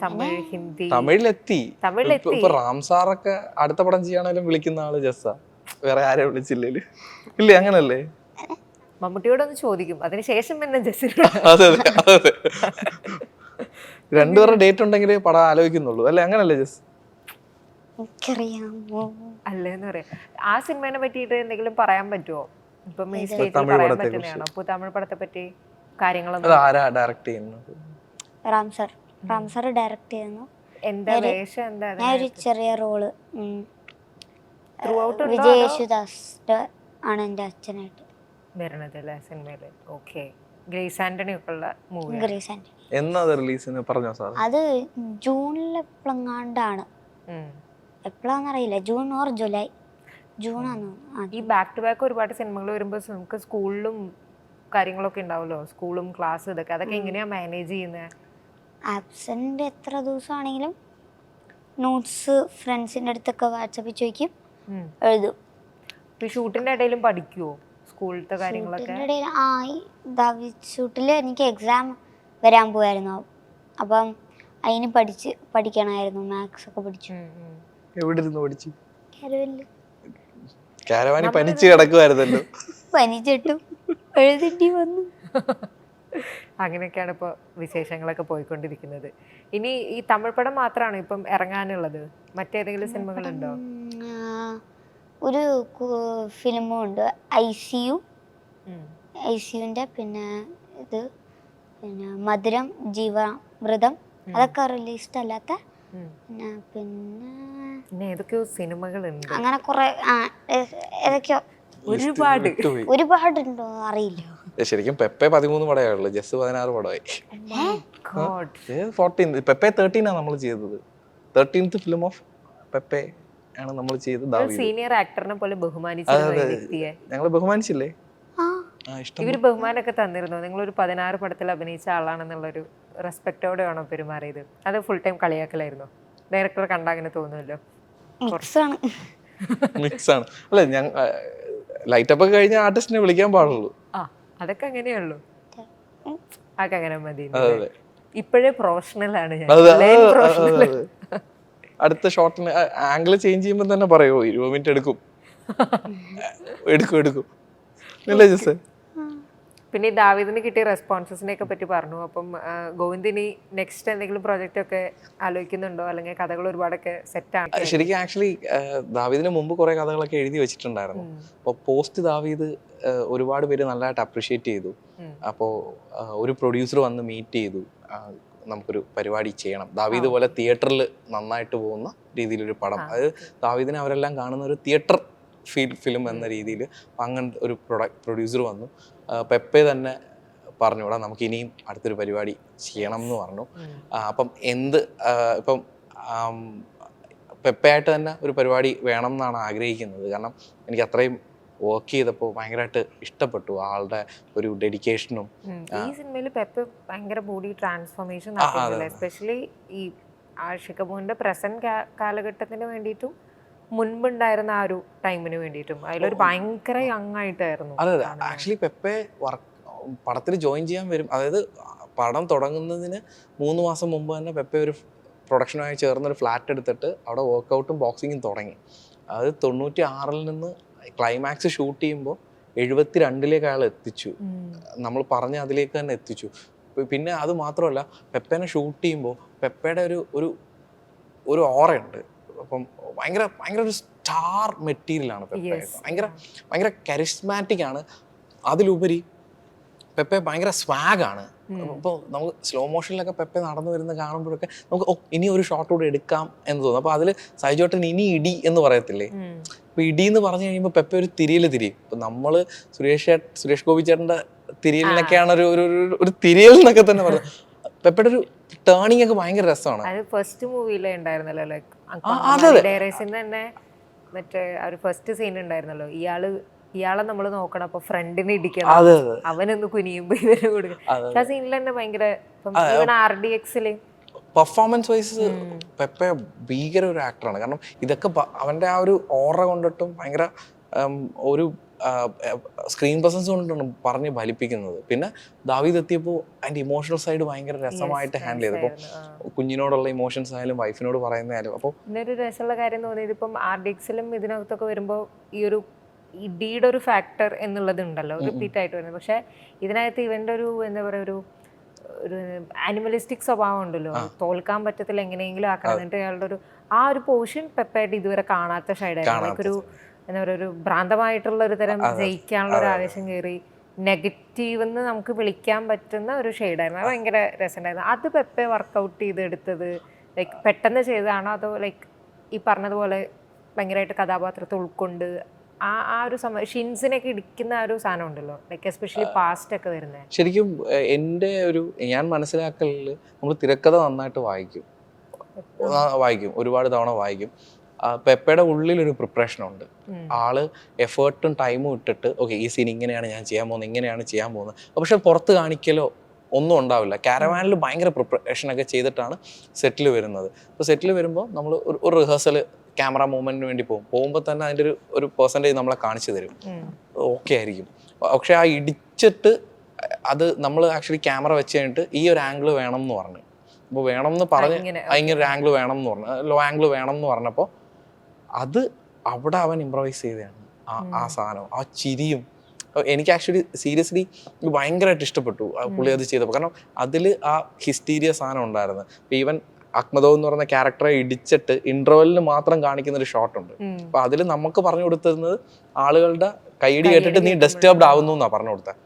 തമിഴ്, ഹിന്ദി? തമിഴിലെത്തി. ഇപ്പൊ റാംസാറൊക്കെ അടുത്ത പടം ചെയ്യാനാലും വിളിക്കുന്ന ആള് ജസ്സാ, വേറെ ആരെ വിളിച്ചില്ലേല്? ഇല്ലേ, അങ്ങനല്ലേ? മമ്മൂട്ടിയോടൊന്ന് ചോദിക്കും, അതിനുശേഷം പിന്നെ ജസ്സിനോട്. അതെ 2 പേരുടെ ഡേറ്റ് ഉണ്ടെങ്കിലേ പടം ആലോചിക്കുന്നുള്ളൂ അല്ലേ? അങ്ങനല്ലേ ജസ്? എനിക്കറിയാമോ? അല്ലേന്ന് പറയാം. ആ സിനിമേനെ പറ്റിയിട്ട് എന്തെങ്കിലും പറയാൻ പറ്റുമോ? ഇപ്പം ഈ ഏത്? സ്റ്റേജിൽ തമിഴ് പറയാൻ പടത്തെ പറ്റുന്നതാണോ? അപ്പോൾ തമിഴ് പടത്തെ പറ്റി അത് കാര്യങ്ങളൊന്നും ആരാ ഡയറക്റ്റ് ചെയ്യുന്നത്? റാംസർ ഡയറക്റ്റ് ചെയ്യുന്നു. എന്താ വേഷം എന്താ ഞാൻ ഒരു ചെറിയ റോള് ത്രൂ ഔട്ട് ഉണ്ടോ വിജയ് അതോ യേശുദാസ് ആണ് എൻ്റെ അച്ഛനായിട്ട്. വരണത് അല്ലേ സിനിമയിൽ? ഓക്കെ. ഗ്രേസ് ആന്റണി ഒക്കെ ഉള്ള മൂവി. ഗ്രേസ് ആന്റണി. എന്നാ അത് റിലീസിന് പറഞ്ഞോ സാർ? അത് ജൂണിൽ എപ്പോഴെങ്ങാണ്ടാണ്, എപ്പോഴാണെന്നറിയില്ല. ജൂൺ ഓർ ജൂലൈ, ജൂണാന്ന്. ഈ ബാക്ക് ടു ബാക്ക് ഒരുപാട് സിനിമകൾ വരുമ്പോൾ നമുക്ക് സ്കൂളിലും കാര്യങ്ങളൊക്കെ ഉണ്ടാവുമല്ലോ, സ്കൂളും ക്ലാസ് ഇതൊക്കെ. അതൊക്കെ എങ്ങനെയാ മാനേജ് ചെയ്യുന്നത്? ആബ്സെൻ്റ് എത്ര ദിവസമാണെങ്കിലും നോട്ട്സ് ഫ്രണ്ട്സിൻ്റെ അടുത്തൊക്കെ വാട്സപ്പിൽ ചോദിക്കും, എഴുതും. ഈ ഷൂട്ടിന്റെ ഇടയിലും പഠിക്കുവോ സ്കൂളിലത്തെ കാര്യങ്ങളൊക്കെ? ഷൂട്ടിൻ്റെ ഇടയിൽ ഈ ദാവീദ് ഷൂട്ടിൽ എനിക്ക് എക്സാം വരാൻ പോയായിരുന്നു. അപ്പം അതിന് പഠിക്കണമായിരുന്നു. മാത്സ് ഒക്കെ പഠിച്ചു. എവിടെ ഇരുന്ന് പഠിച്ചു? കാരവനിൽ. കാരവാനി പനിച്ച് കിടക്കുമായിരുന്നല്ലോ. പനിച്ചിട്ടും എഴുതേണ്ടി വന്നു. അങ്ങനെയൊക്കെയാണ് ഇപ്പോൾ വിശേഷങ്ങളൊക്കെ പോയിക്കൊണ്ടിരിക്കുന്നത്. ഇനി ഈ തമിഴ് പടം മാത്രമാണോ ഇപ്പം ഇറങ്ങാനുള്ളത്? മറ്റേതെങ്കിലും സിനിമകളുണ്ടോ? ഒരു ഫിലിമും ഉണ്ട്, ഐസിയുൻ്റെ. പിന്നെ ഇത്, പിന്നെ മധുരം, ജീവാമൃതം, അതൊക്കെ റിലീസ്ഡ് അല്ലാത്ത. പിന്നെ ഏതൊക്കെയോ സിനിമകളുണ്ട് അങ്ങനെ കുറെ ഏതൊക്കെയോ ഒരുപാടുണ്ടോ അറിയില്ല. ശരിക്കും പെപ്പെ 13 പടമേ ഉള്ളൂ, ജസ് 16 പടമായി. പെപ്പെ 13 നമ്മൾ ചെയ്തത്. 13th ഫിലിം ഓഫ് പെപ്പെ ആണ് നമ്മൾ ചെയ്തത്. സീനിയർ ആക്ടറിനെ പോലെ ബഹുമാനിച്ചിരുന്നു ഈ വ്യക്തിയെ. ഞങ്ങൾ ബഹുമാനിച്ചില്ലേ? ഇവര് ബഹുമാനമൊക്കെ തന്നിരുന്നു. നിങ്ങളൊരു 16 പടത്തിൽ അഭിനയിച്ച ആളാണെന്നുള്ളൊരു റെസ്പെക്റ്റോടെയാണോ പെരുമാറിയത്? അത് ഫുൾ ടൈം കളിയാക്കലായിരുന്നു? ഡയറക്ടർ കണ്ട അങ്ങനെ തോന്നുമല്ലോ. മിക്സ് ആണ്. അല്ല, ഞങ്ങൾ ലൈറ്റപ്പ് ഒക്കെ കഴിഞ്ഞ ആർട്ടിസ്റ്റിനെ വിളിക്കാൻ പാടുള്ളൂ. അതൊക്കെ അങ്ങനെയുള്ളൂ. അതൊക്കെ അങ്ങനെ മതി. ഇപ്പോഴേ പ്രൊഫഷണൽ ആണ് ഞാൻ. അടുത്ത ഷോട്ടിന് ആംഗിൾ ചേഞ്ച് ചെയ്യുമ്പോൾ തന്നെ പറയോ 20 മിനിറ്റ് എടുക്കും. ഇല്ല ജസ്. പിന്നെ ഈ ദാവീദിന് കിട്ടിയ റെസ്പോൺസസിനെ ഒക്കെ പറ്റി പറഞ്ഞു. അപ്പം ഗോവിന്ദിനി നെക്സ്റ്റ് എന്തെങ്കിലും പ്രോജക്റ്റ് ഒക്കെ ആലോചിക്കുന്നുണ്ടോ? അല്ലെങ്കിൽ കഥകൾ ഒരുപാടൊക്കെ സെറ്റാണ്? ശരിക്കും ആക്ച്വലി ദാവീദിന് മുമ്പ് കുറെ കഥകളൊക്കെ എഴുതി വെച്ചിട്ടുണ്ടായിരുന്നു. അപ്പോൾ പോസ്റ്റ് ദാവീദ് ഒരുപാട് പേര് നല്ലതായിട്ട് അപ്രിഷിയേറ്റ് ചെയ്തു. അപ്പോൾ ഒരു പ്രൊഡ്യൂസർ വന്ന് മീറ്റ് ചെയ്തു, നമുക്കൊരു പരിപാടി ചെയ്യണം, ദാവീദ് പോലെ തിയേറ്ററിൽ നന്നായിട്ട് പോകുന്ന രീതിയിലൊരു പടം. അതായത് ദാവീദിനെ അവരെല്ലാം കാണുന്ന ഒരു തിയേറ്റർ ഫിലിം എന്ന രീതിയിൽ അങ്ങനത്തെ ഒരു പ്രൊഡ്യൂസർ വന്നു. പെപ്പെ തന്നെ പറഞ്ഞു, ഇവിടെ നമുക്ക് ഇനിയും അടുത്തൊരു പരിപാടി ചെയ്യണം എന്ന് പറഞ്ഞു. അപ്പം ഇപ്പം പെപ്പയായിട്ട് തന്നെ ഒരു പരിപാടി വേണം എന്നാണ് ആഗ്രഹിക്കുന്നത്. കാരണം എനിക്ക് അത്രയും വർക്ക് ചെയ്തപ്പോൾ ഭയങ്കരമായിട്ട് ഇഷ്ടപ്പെട്ടു ആളുടെ ഒരു ഡെഡിക്കേഷനും. ഈ സിനിമയിൽ പെപ്പ ഭയങ്കര ബോഡി ട്രാൻസ്ഫോർമേഷൻ നടത്തിയിട്ടില്ല. എസ്പെഷ്യലി ഈ ആഷിഖ് കപൂറിന്റെ പ്രസന്റ് കാലഘട്ടത്തിന് വേണ്ടിയിട്ടും മുൻപുണ്ടായിരുന്ന ആ ഒരു ടൈമിന് വേണ്ടിയിട്ടും അതിലൊരു ഭയങ്കര യങ് ആയിട്ടായിരുന്നു. അതെ അതെ. ആക്ച്വലി പെപ്പെ പടത്തിൽ ജോയിൻ ചെയ്യാൻ വരും, അതായത് പടം തുടങ്ങുന്നതിന് 3 മാസം മുമ്പ് തന്നെ പെപ്പെ ഒരു പ്രൊഡക്ഷനുമായി ചേർന്നൊരു ഫ്ലാറ്റ് എടുത്തിട്ട് അവിടെ വർക്കൗട്ടും ബോക്സിങ്ങും തുടങ്ങി. അത് 96-ൽ നിന്ന് ക്ലൈമാക്സ് ഷൂട്ട് ചെയ്യുമ്പോൾ 72-ലേക്ക് അയാൾ എത്തിച്ചു. നമ്മൾ പറഞ്ഞ അതിലേക്ക് തന്നെ എത്തിച്ചു. പിന്നെ അത് മാത്രമല്ല, പെപ്പേനെ ഷൂട്ട് ചെയ്യുമ്പോൾ പെപ്പയുടെ ഒരു ഓറയുണ്ട്. അപ്പം ഭയങ്കര ഒരു സ്റ്റാർ മെറ്റീരിയലാണ് പെപ്പെ. ഭയങ്കര കരിസ്മാറ്റിക് ആണ്. അതിലുപരി പെപ്പെ ഭയങ്കര സ്വാഗാണ്. ഇപ്പോൾ നമുക്ക് സ്ലോ മോഷനിലൊക്കെ പെപ്പെ നടന്നു വരുന്ന കാണുമ്പോഴൊക്കെ നമുക്ക് ഇനി ഒരു ഷോട്ട് കൂടെ എടുക്കാം എന്ന് തോന്നും. അപ്പോൾ അതിൽ സൈജോട്ടൻ ഇനി ഇടി എന്ന് പറയത്തില്ലേ, അപ്പോൾ ഇടി എന്ന് പറഞ്ഞു കഴിയുമ്പോൾ പെപ്പെ ഒരു തിരിയും. ഇപ്പം നമ്മൾ സുരേഷ് ഗോപി ചേട്ടൻ്റെ തിരിയലിനൊക്കെയാണ് ഒരു തിരിയൽ എന്നൊക്കെ തന്നെ പറയുന്നത്. പെപ്പയുടെ ഒരു ടേണിംഗ് ഒക്കെ ഭയങ്കര രസമാണ്. ഫസ്റ്റ് മൂവിയിലെ ഉണ്ടായിരുന്നല്ലോ, ലൈക്ക് തന്നെ മറ്റേ ഒരു ഫസ്റ്റ് സീൻ ഉണ്ടായിരുന്നല്ലോ, ഇയാളെ നമ്മൾ നോക്കണം, അപ്പൊ ഫ്രണ്ടിനെ ഇടിക്കണം, അവനൊന്ന് കുനിയുമ്പോ ഇവര് കൊടുക്കണം. ആ സീനിൽ തന്നെ ഭയങ്കര RDXല് പെർഫോമൻസ് വൈസ് പെപ്പെ ഭീകര ഒരു ആക്ടറാണ്. കാരണം ഇതൊക്കെ അവന്റെ ആ ഒരു ഓറ കൊണ്ടിട്ടും ഭയങ്കര ഒരു സ്ക്രീൻ പ്രസൻസ് കൊണ്ടാണ് പറഞ്ഞ് ഫലിപ്പിക്കുന്നത്. പിന്നെ ദാവീദ് എത്തിയപ്പോൾ അതിന്റെ ഇമോഷണൽ സൈഡ് ഭയങ്കര രസമായിട്ട് ഹാൻഡിൽ ചെയ്തു. അപ്പോൾ കുഞ്ഞിനോടുള്ള ഇമോഷൻസ് ആയാലും വൈഫിനോട് പറയുന്നതായാലും. അപ്പോൾ പിന്നെ ഒരു രസമുള്ള കാര്യം തോന്നിയത്, ഇപ്പം RDXലും ഇതിനകത്തൊക്കെ വരുമ്പോൾ ഈ ഒരു ഇടിയുടെ ഒരു ഫാക്ടർ എന്നുള്ളത് ഉണ്ടല്ലോ, റിപ്പീറ്റ് ആയിട്ട് വരുന്നത്. പക്ഷെ ഇതിനകത്ത് ഇവന്റെ ഒരു എന്താ പറയുക, ഒരു ആനിമലിസ്റ്റിക് സ്വഭാവം ഉണ്ടല്ലോ, തോൽക്കാൻ പറ്റത്തില്ല എങ്ങനെയെങ്കിലും ആക്കണം, എന്നിട്ട് അയാളുടെ ഒരു ആ ഒരു പോർഷൻ പെപ്പായിട്ട് ഇതുവരെ കാണാത്ത ഷൈഡായിരുന്നു. ഒരു എന്താ പറയുക, ഒരു ഭ്രാന്തമായിട്ടുള്ള ഒരു തരം ജയിക്കാനുള്ള ഒരു ആവേശം കയറി നെഗറ്റീവ് എന്ന് നമുക്ക് വിളിക്കാൻ പറ്റുന്ന ഒരു ഷെയ്ഡായിരുന്നു. അത് ഭയങ്കര രസമുണ്ടായിരുന്നു. അത് പെപ്പെ വർക്കൗട്ട് ചെയ്തെടുത്തത് ലൈക്ക് പെട്ടെന്ന് ചെയ്തതാണോ അതോ ലൈക്ക് ഈ പറഞ്ഞതുപോലെ ഭയങ്കരമായിട്ട് കഥാപാത്രത്തെ ഉൾക്കൊണ്ട് ആ ഒരു ഷിൻസിനൊക്കെ ഇടിക്കുന്ന ആ ഒരു സാധനം ഉണ്ടല്ലോ, ലൈക്ക് എസ്പെഷ്യലി പാസ്റ്റ് ഒക്കെ വരുന്നത്? ശരിക്കും എൻ്റെ ഒരു ഞാൻ മനസ്സിലാക്കലിൽ നമ്മൾ തിരക്കഥ നന്നായിട്ട് വായിക്കും, ഒരുപാട് തവണ വായിക്കും. പെപ്പയുടെ ഉള്ളിലൊരു പ്രിപ്പറേഷൻ ഉണ്ട്. ആള് എഫേർട്ടും ടൈമും ഇട്ടിട്ട് ഓക്കെ ഈ സീൻ ഇങ്ങനെയാണ് ഞാൻ ചെയ്യാൻ പോകുന്നത്, ഇങ്ങനെയാണ് ചെയ്യാൻ പോകുന്നത്. പക്ഷെ പുറത്ത് കാണിക്കലോ ഒന്നും ഉണ്ടാവില്ല. കാരവാനിൽ ഭയങ്കര പ്രിപ്പറേഷനൊക്കെ ചെയ്തിട്ടാണ് സെറ്റിൽ വരുന്നത്. അപ്പോൾ സെറ്റിൽ വരുമ്പോൾ നമ്മൾ ഒരു റിഹേഴ്സൽ ക്യാമറ മൂവ്മെന്റിന് വേണ്ടി പോകുമ്പോൾ തന്നെ അതിൻ്റെ ഒരു പെർസെൻറ്റേജ് നമ്മളെ കാണിച്ചു തരും, ഓക്കെ ആയിരിക്കും. പക്ഷെ ആ ഇടിച്ചിട്ട് അത് നമ്മൾ ആക്ച്വലി ക്യാമറ വെച്ച് കഴിഞ്ഞിട്ട് ഈ ഒരു ആംഗിൾ വേണം എന്ന് പറഞ്ഞു. അപ്പോൾ വേണം എന്ന് പറഞ്ഞ് ഇങ്ങനെ ഒരു ആംഗിൾ വേണം എന്ന് പറഞ്ഞു, ലോ ആംഗിൾ വേണം എന്ന് പറഞ്ഞപ്പോൾ അത് അവിടെ അവൻ ഇംപ്രവൈസ് ചെയ്തതാണ് ആ സാധനം, ആ ചിരിയും. എനിക്ക് ആക്ച്വലി സീരിയസ്ലി ഭയങ്കരമായിട്ട് ഇഷ്ടപ്പെട്ടു പുള്ളി അത് ചെയ്തപ്പോൾ. കാരണം അതിൽ ആ ഹിസ്റ്റീരിയ സാധനം ഉണ്ടായിരുന്നു. ഈവൻ അഹ്മദോ എന്ന് പറയുന്ന ക്യാരക്ടറെ ഇടിച്ചിട്ട് ഇന്റർവെല്ലിന് മാത്രം കാണിക്കുന്ന ഒരു ഷോട്ട് ഉണ്ട്. അപ്പൊ അതിൽ നമുക്ക് പറഞ്ഞു കൊടുത്തിരുന്നത് ആളുകളുടെ കൈയടി കേട്ടിട്ട് നീ ഡിസ്റ്റർബ്ഡ് ആവുന്നു എന്നാ പറഞ്ഞു കൊടുത്തത്.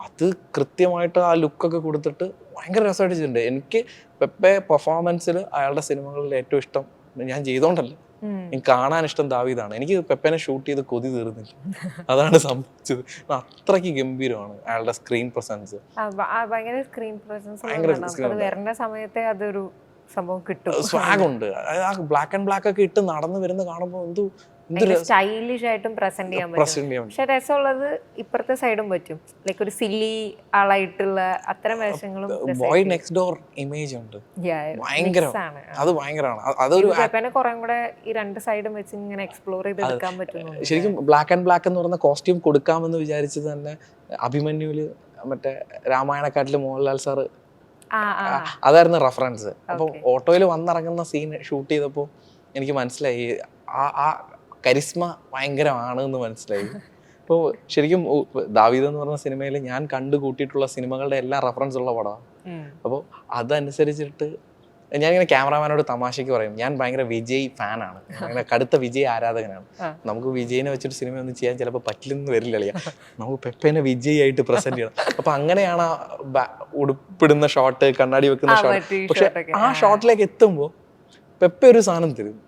അത് കൃത്യമായിട്ട് ആ ലുക്കൊക്കെ കൊടുത്തിട്ട് ഭയങ്കര രസമായിട്ട് ചെയ്തിട്ടുണ്ട്. എനിക്ക് പെപ്പെ പെർഫോമൻസിൽ അയാളുടെ സിനിമകളിൽ ഏറ്റവും ഇഷ്ടം, ഞാൻ ചെയ്തോണ്ടല്ല, എനിക്ക് കാണാൻ ഇഷ്ടം ദാവീദാണ്. എനിക്ക് പെപ്പനെ ഷൂട്ട് ചെയ്ത് കൊതി തീർന്നില്ല, അതാണ് സംഭവിച്ചത്. അത്രയ്ക്ക് ഗംഭീരമാണ് അയാളുടെ സ്ക്രീൻ പ്രസൻസ്. ഭയങ്കര സ്ക്രീൻ പ്രസൻസ് വരുന്ന സമയത്തെ അതൊരു സംഭവം കിട്ടും. സ്വാഗ് ഉണ്ട്. ബ്ലാക്ക് ആൻഡ് ബ്ലാക്ക് ഒക്കെ ഇട്ട് നടന്നു വരുന്ന കാണുമ്പോൾ സ്റ്റൈലിഷ് ആയിട്ടും പ്രസന്റ് ചെയ്യാൻ പറ്റും. പക്ഷെ രസമുള്ളത് ഇപ്പുറത്തെ സൈഡും പറ്റും, ലൈക്ക് ഒരു സില്ലി ആളായിട്ടുള്ള അത്തരം വേഷങ്ങളും. ബോയ് നെക്സ്റ്റ് ഡോർ ഇമേജ് ഉണ്ട്, ഭയങ്കരമാണ്. അത് ഭയങ്കരമാണ്. അതൊരു കുറെ കൂടെ ഈ രണ്ട് സൈഡും വെച്ച് ഇങ്ങനെ എക്സ്പ്ലോർ ചെയ്തെടുക്കാൻ പറ്റുന്നു. ശരിക്കും ബ്ലാക്ക് ആൻഡ് ബ്ലാക്ക് എന്ന് പറയുന്ന കോസ്റ്റ്യൂം കൊടുക്കാമെന്ന് വിചാരിച്ചത് തന്നെ അഭിമന്യുവില് മറ്റേ രാമായണക്കാട്ടില് മോഹൻലാൽ സാറ്, അതായിരുന്നു റെഫറൻസ്. അപ്പം ഓട്ടോയിൽ വന്നിറങ്ങുന്ന സീൻ ഷൂട്ട് ചെയ്തപ്പോൾ എനിക്ക് മനസ്സിലായി ആ കരിസ്മ ഭയങ്കരമാണ് എന്ന് മനസ്സിലായി. ഇപ്പോൾ ശരിക്കും ദാവീദ് എന്ന് പറഞ്ഞ സിനിമയിൽ ഞാൻ കണ്ടു കൂട്ടിയിട്ടുള്ള സിനിമകളുടെ എല്ലാം റെഫറൻസ് ഉള്ള പടമാണ്. അപ്പോൾ അതനുസരിച്ചിട്ട് ഞാനിങ്ങനെ ക്യാമറാമാനോട് തമാശയ്ക്ക് പറയും, ഞാൻ ഭയങ്കര വിജയ് ഫാനാണ്, അങ്ങനെ കടുത്ത വിജയ് ആരാധകനാണ്. നമുക്ക് വിജയിനെ വെച്ചൊരു സിനിമയൊന്നും ചെയ്യാൻ ചിലപ്പോൾ പറ്റില്ലെന്ന് വരില്ല, നമുക്ക് പെപ്പേനെ വിജയ് ആയിട്ട് പ്രസന്റ് ചെയ്യണം. അപ്പൊ അങ്ങനെയാണ് ആ ഉടുപ്പിടുന്ന ഷോട്ട്, കണ്ണാടി വെക്കുന്ന ഷോട്ട്. പക്ഷെ ആ ഷോട്ടിലേക്ക് എത്തുമ്പോൾ പെപ്പ ഒരു സാധനം തരും.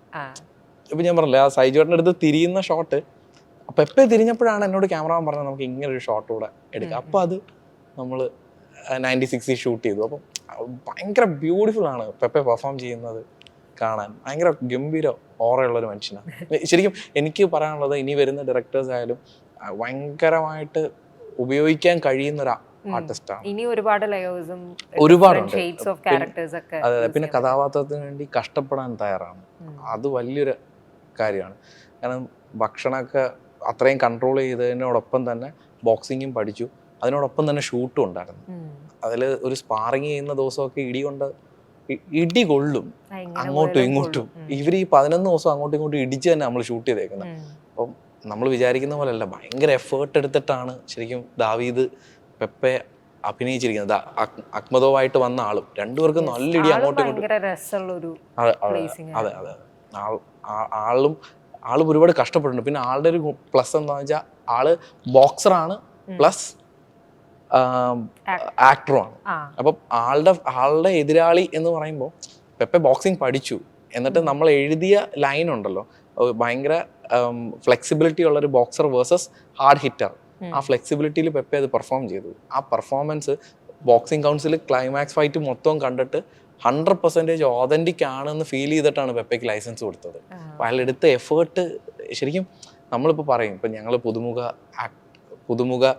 ഇപ്പൊ ഞാൻ പറഞ്ഞില്ലേ, ആ സൈജോട്ടിന്റെ അടുത്ത് തിരിയുന്ന ഷോട്ട്, പെപ്പെ തിരിഞ്ഞപ്പോഴാണ് എന്നോട് ക്യാമറമാൻ പറഞ്ഞത് നമുക്ക് ഇങ്ങനെ ഒരു ഷോട്ട് കൂടെ എടുക്കാം. അപ്പൊ അത് നമ്മള് 96 ഷൂട്ട് ചെയ്തു. അപ്പം ഭയങ്കര ബ്യൂട്ടിഫുൾ ആണ് പെപ്പെ പെർഫോം ചെയ്യുന്നത് കാണാൻ. ഭയങ്കര ഗംഭീര ഓറയുള്ളൊരു മനുഷ്യനാണ്. ശരിക്കും എനിക്ക് പറയാനുള്ളത്, ഇനി വരുന്ന ഡയറക്ടേഴ്സ് ആയാലും ഭയങ്കരമായിട്ട് ഉപയോഗിക്കാൻ കഴിയുന്ന ഒരു ആർട്ടിസ്റ്റാണ്. ഇനി ഒരുപാട് ലെയേഴ്സും ഒരുപാടുണ്ട്. അതെ, പിന്നെ കഥാപാത്രത്തിന് വേണ്ടി കഷ്ടപ്പെടാൻ തയ്യാറാണ്. അത് വലിയൊരു കാര്യമാണ്. കാരണം ഭക്ഷണമൊക്കെ അത്രയും കൺട്രോൾ ചെയ്തതിനോടൊപ്പം തന്നെ ബോക്സിങ്ങും പഠിച്ചു, അതിനോടൊപ്പം തന്നെ ഷൂട്ടും ഉണ്ടായിരുന്നു. അതിൽ ഒരു സ്പാറിങ് ചെയ്യുന്ന ദിവസമൊക്കെ ഇടി കൊള്ളും അങ്ങോട്ടും ഇങ്ങോട്ടും. ഇവർ ഈ 11 ദിവസം അങ്ങോട്ടും ഇങ്ങോട്ടും ഇടിച്ച് തന്നെ നമ്മൾ ഷൂട്ട് ചെയ്തേക്കുന്നത്. അപ്പം നമ്മൾ വിചാരിക്കുന്ന പോലെയല്ല, ഭയങ്കര എഫേർട്ട് എടുത്തിട്ടാണ് ശരിക്കും ദാവീദ് പെപ്പെ അഭിനയിച്ചിരിക്കുന്നത്. അഹ്മദോവായിട്ട് വന്ന ആളും രണ്ടുപേർക്കും നല്ല ഇടി അങ്ങോട്ടും ഇങ്ങോട്ടും. അതെ അതെ, ആളും ഒരുപാട് കഷ്ടപ്പെട്ടിട്ടുണ്ട്. പിന്നെ ആളുടെ ഒരു പ്ലസ് എന്താണെന്ന് വെച്ചാൽ ആള് ബോക്സറാണ് പ്ലസ് ആക്ടറുമാണ്. അപ്പം ആളുടെ എതിരാളി എന്ന് പറയുമ്പോൾ പെപ്പെ ബോക്സിങ് പഠിച്ചു, എന്നിട്ട് നമ്മൾ എഴുതിയ ലൈൻ ഉണ്ടല്ലോ, ഭയങ്കര ഫ്ലെക്സിബിലിറ്റി ഉള്ളൊരു ബോക്സർ വേഴ്സസ് ഹാർഡ് ഹിറ്റർ. ആ ഫ്ലെക്സിബിലിറ്റിയിൽ പെപ്പെ അത് പെർഫോം ചെയ്തു. ആ performance boxing council climax fight മൊത്തം കണ്ടിട്ട് 100% ഓതന്റിക് ആണെന്ന് ഫീൽ ചെയ്തിട്ടാണ് പെപ്പയ്ക്ക് ലൈസൻസ് കൊടുത്തത്. അപ്പോൾ അയാളെടുത്ത എഫേർട്ട് ശരിക്കും നമ്മളിപ്പോൾ പറയും, ഇപ്പം ഞങ്ങൾ പുതുമുഖ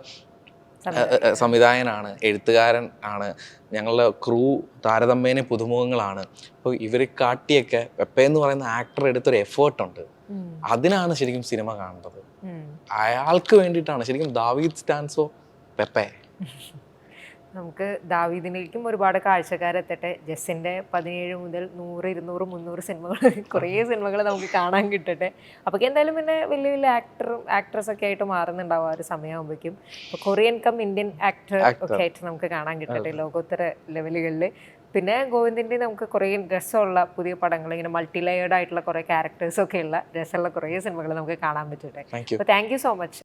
സംവിധായകനാണ്, എഴുത്തുകാരൻ ആണ്, ഞങ്ങളുടെ ക്രൂ താരതമ്യേന പുതുമുഖങ്ങളാണ്. അപ്പോൾ ഇവർ കാട്ടിയൊക്കെ പെപ്പെ എന്ന് പറയുന്ന ആക്ടർ എടുത്തൊരു എഫേർട്ടുണ്ട്. അതിനാണ് ശരിക്കും സിനിമ കാണേണ്ടത്. അയാൾക്ക് വേണ്ടിയിട്ടാണ് ശരിക്കും ദാവീദ് സ്റ്റാൻസ് ഫോർ പെപ്പെ. നമുക്ക് ദാവീദിലേക്കും ഒരുപാട് കാഴ്ചക്കാരെത്തട്ടെ. ജസ്സിൻ്റെ 17 മുതൽ 100, 200, 300 സിനിമകൾ കുറേ സിനിമകൾ നമുക്ക് കാണാൻ കിട്ടട്ടെ. അപ്പോൾ എന്തായാലും പിന്നെ വലിയ വലിയ ആക്ട്രസൊക്കെ ആയിട്ട് മാറുന്നുണ്ടാവും ആ ഒരു സമയമാകുമ്പോഴേക്കും. ഇപ്പോൾ കൊറിയൻ കം ഇന്ത്യൻ ആക്ടർ ഒക്കെ ആയിട്ട് നമുക്ക് കാണാൻ കിട്ടട്ടെ ലോകോത്തര ലെവലുകളിൽ. പിന്നെ ഗോവിന്ദിൻ്റെ നമുക്ക് കുറേ രസമുള്ള പുതിയ പടങ്ങൾ, ഇങ്ങനെ മൾട്ടി ലെയേർഡ് ആയിട്ടുള്ള കുറേ ക്യാരക്ടേഴ്സൊക്കെ ഉള്ള രസമുള്ള കുറേ സിനിമകൾ നമുക്ക് കാണാൻ പറ്റട്ടെ. അപ്പോൾ താങ്ക് യു സോ മച്ച്.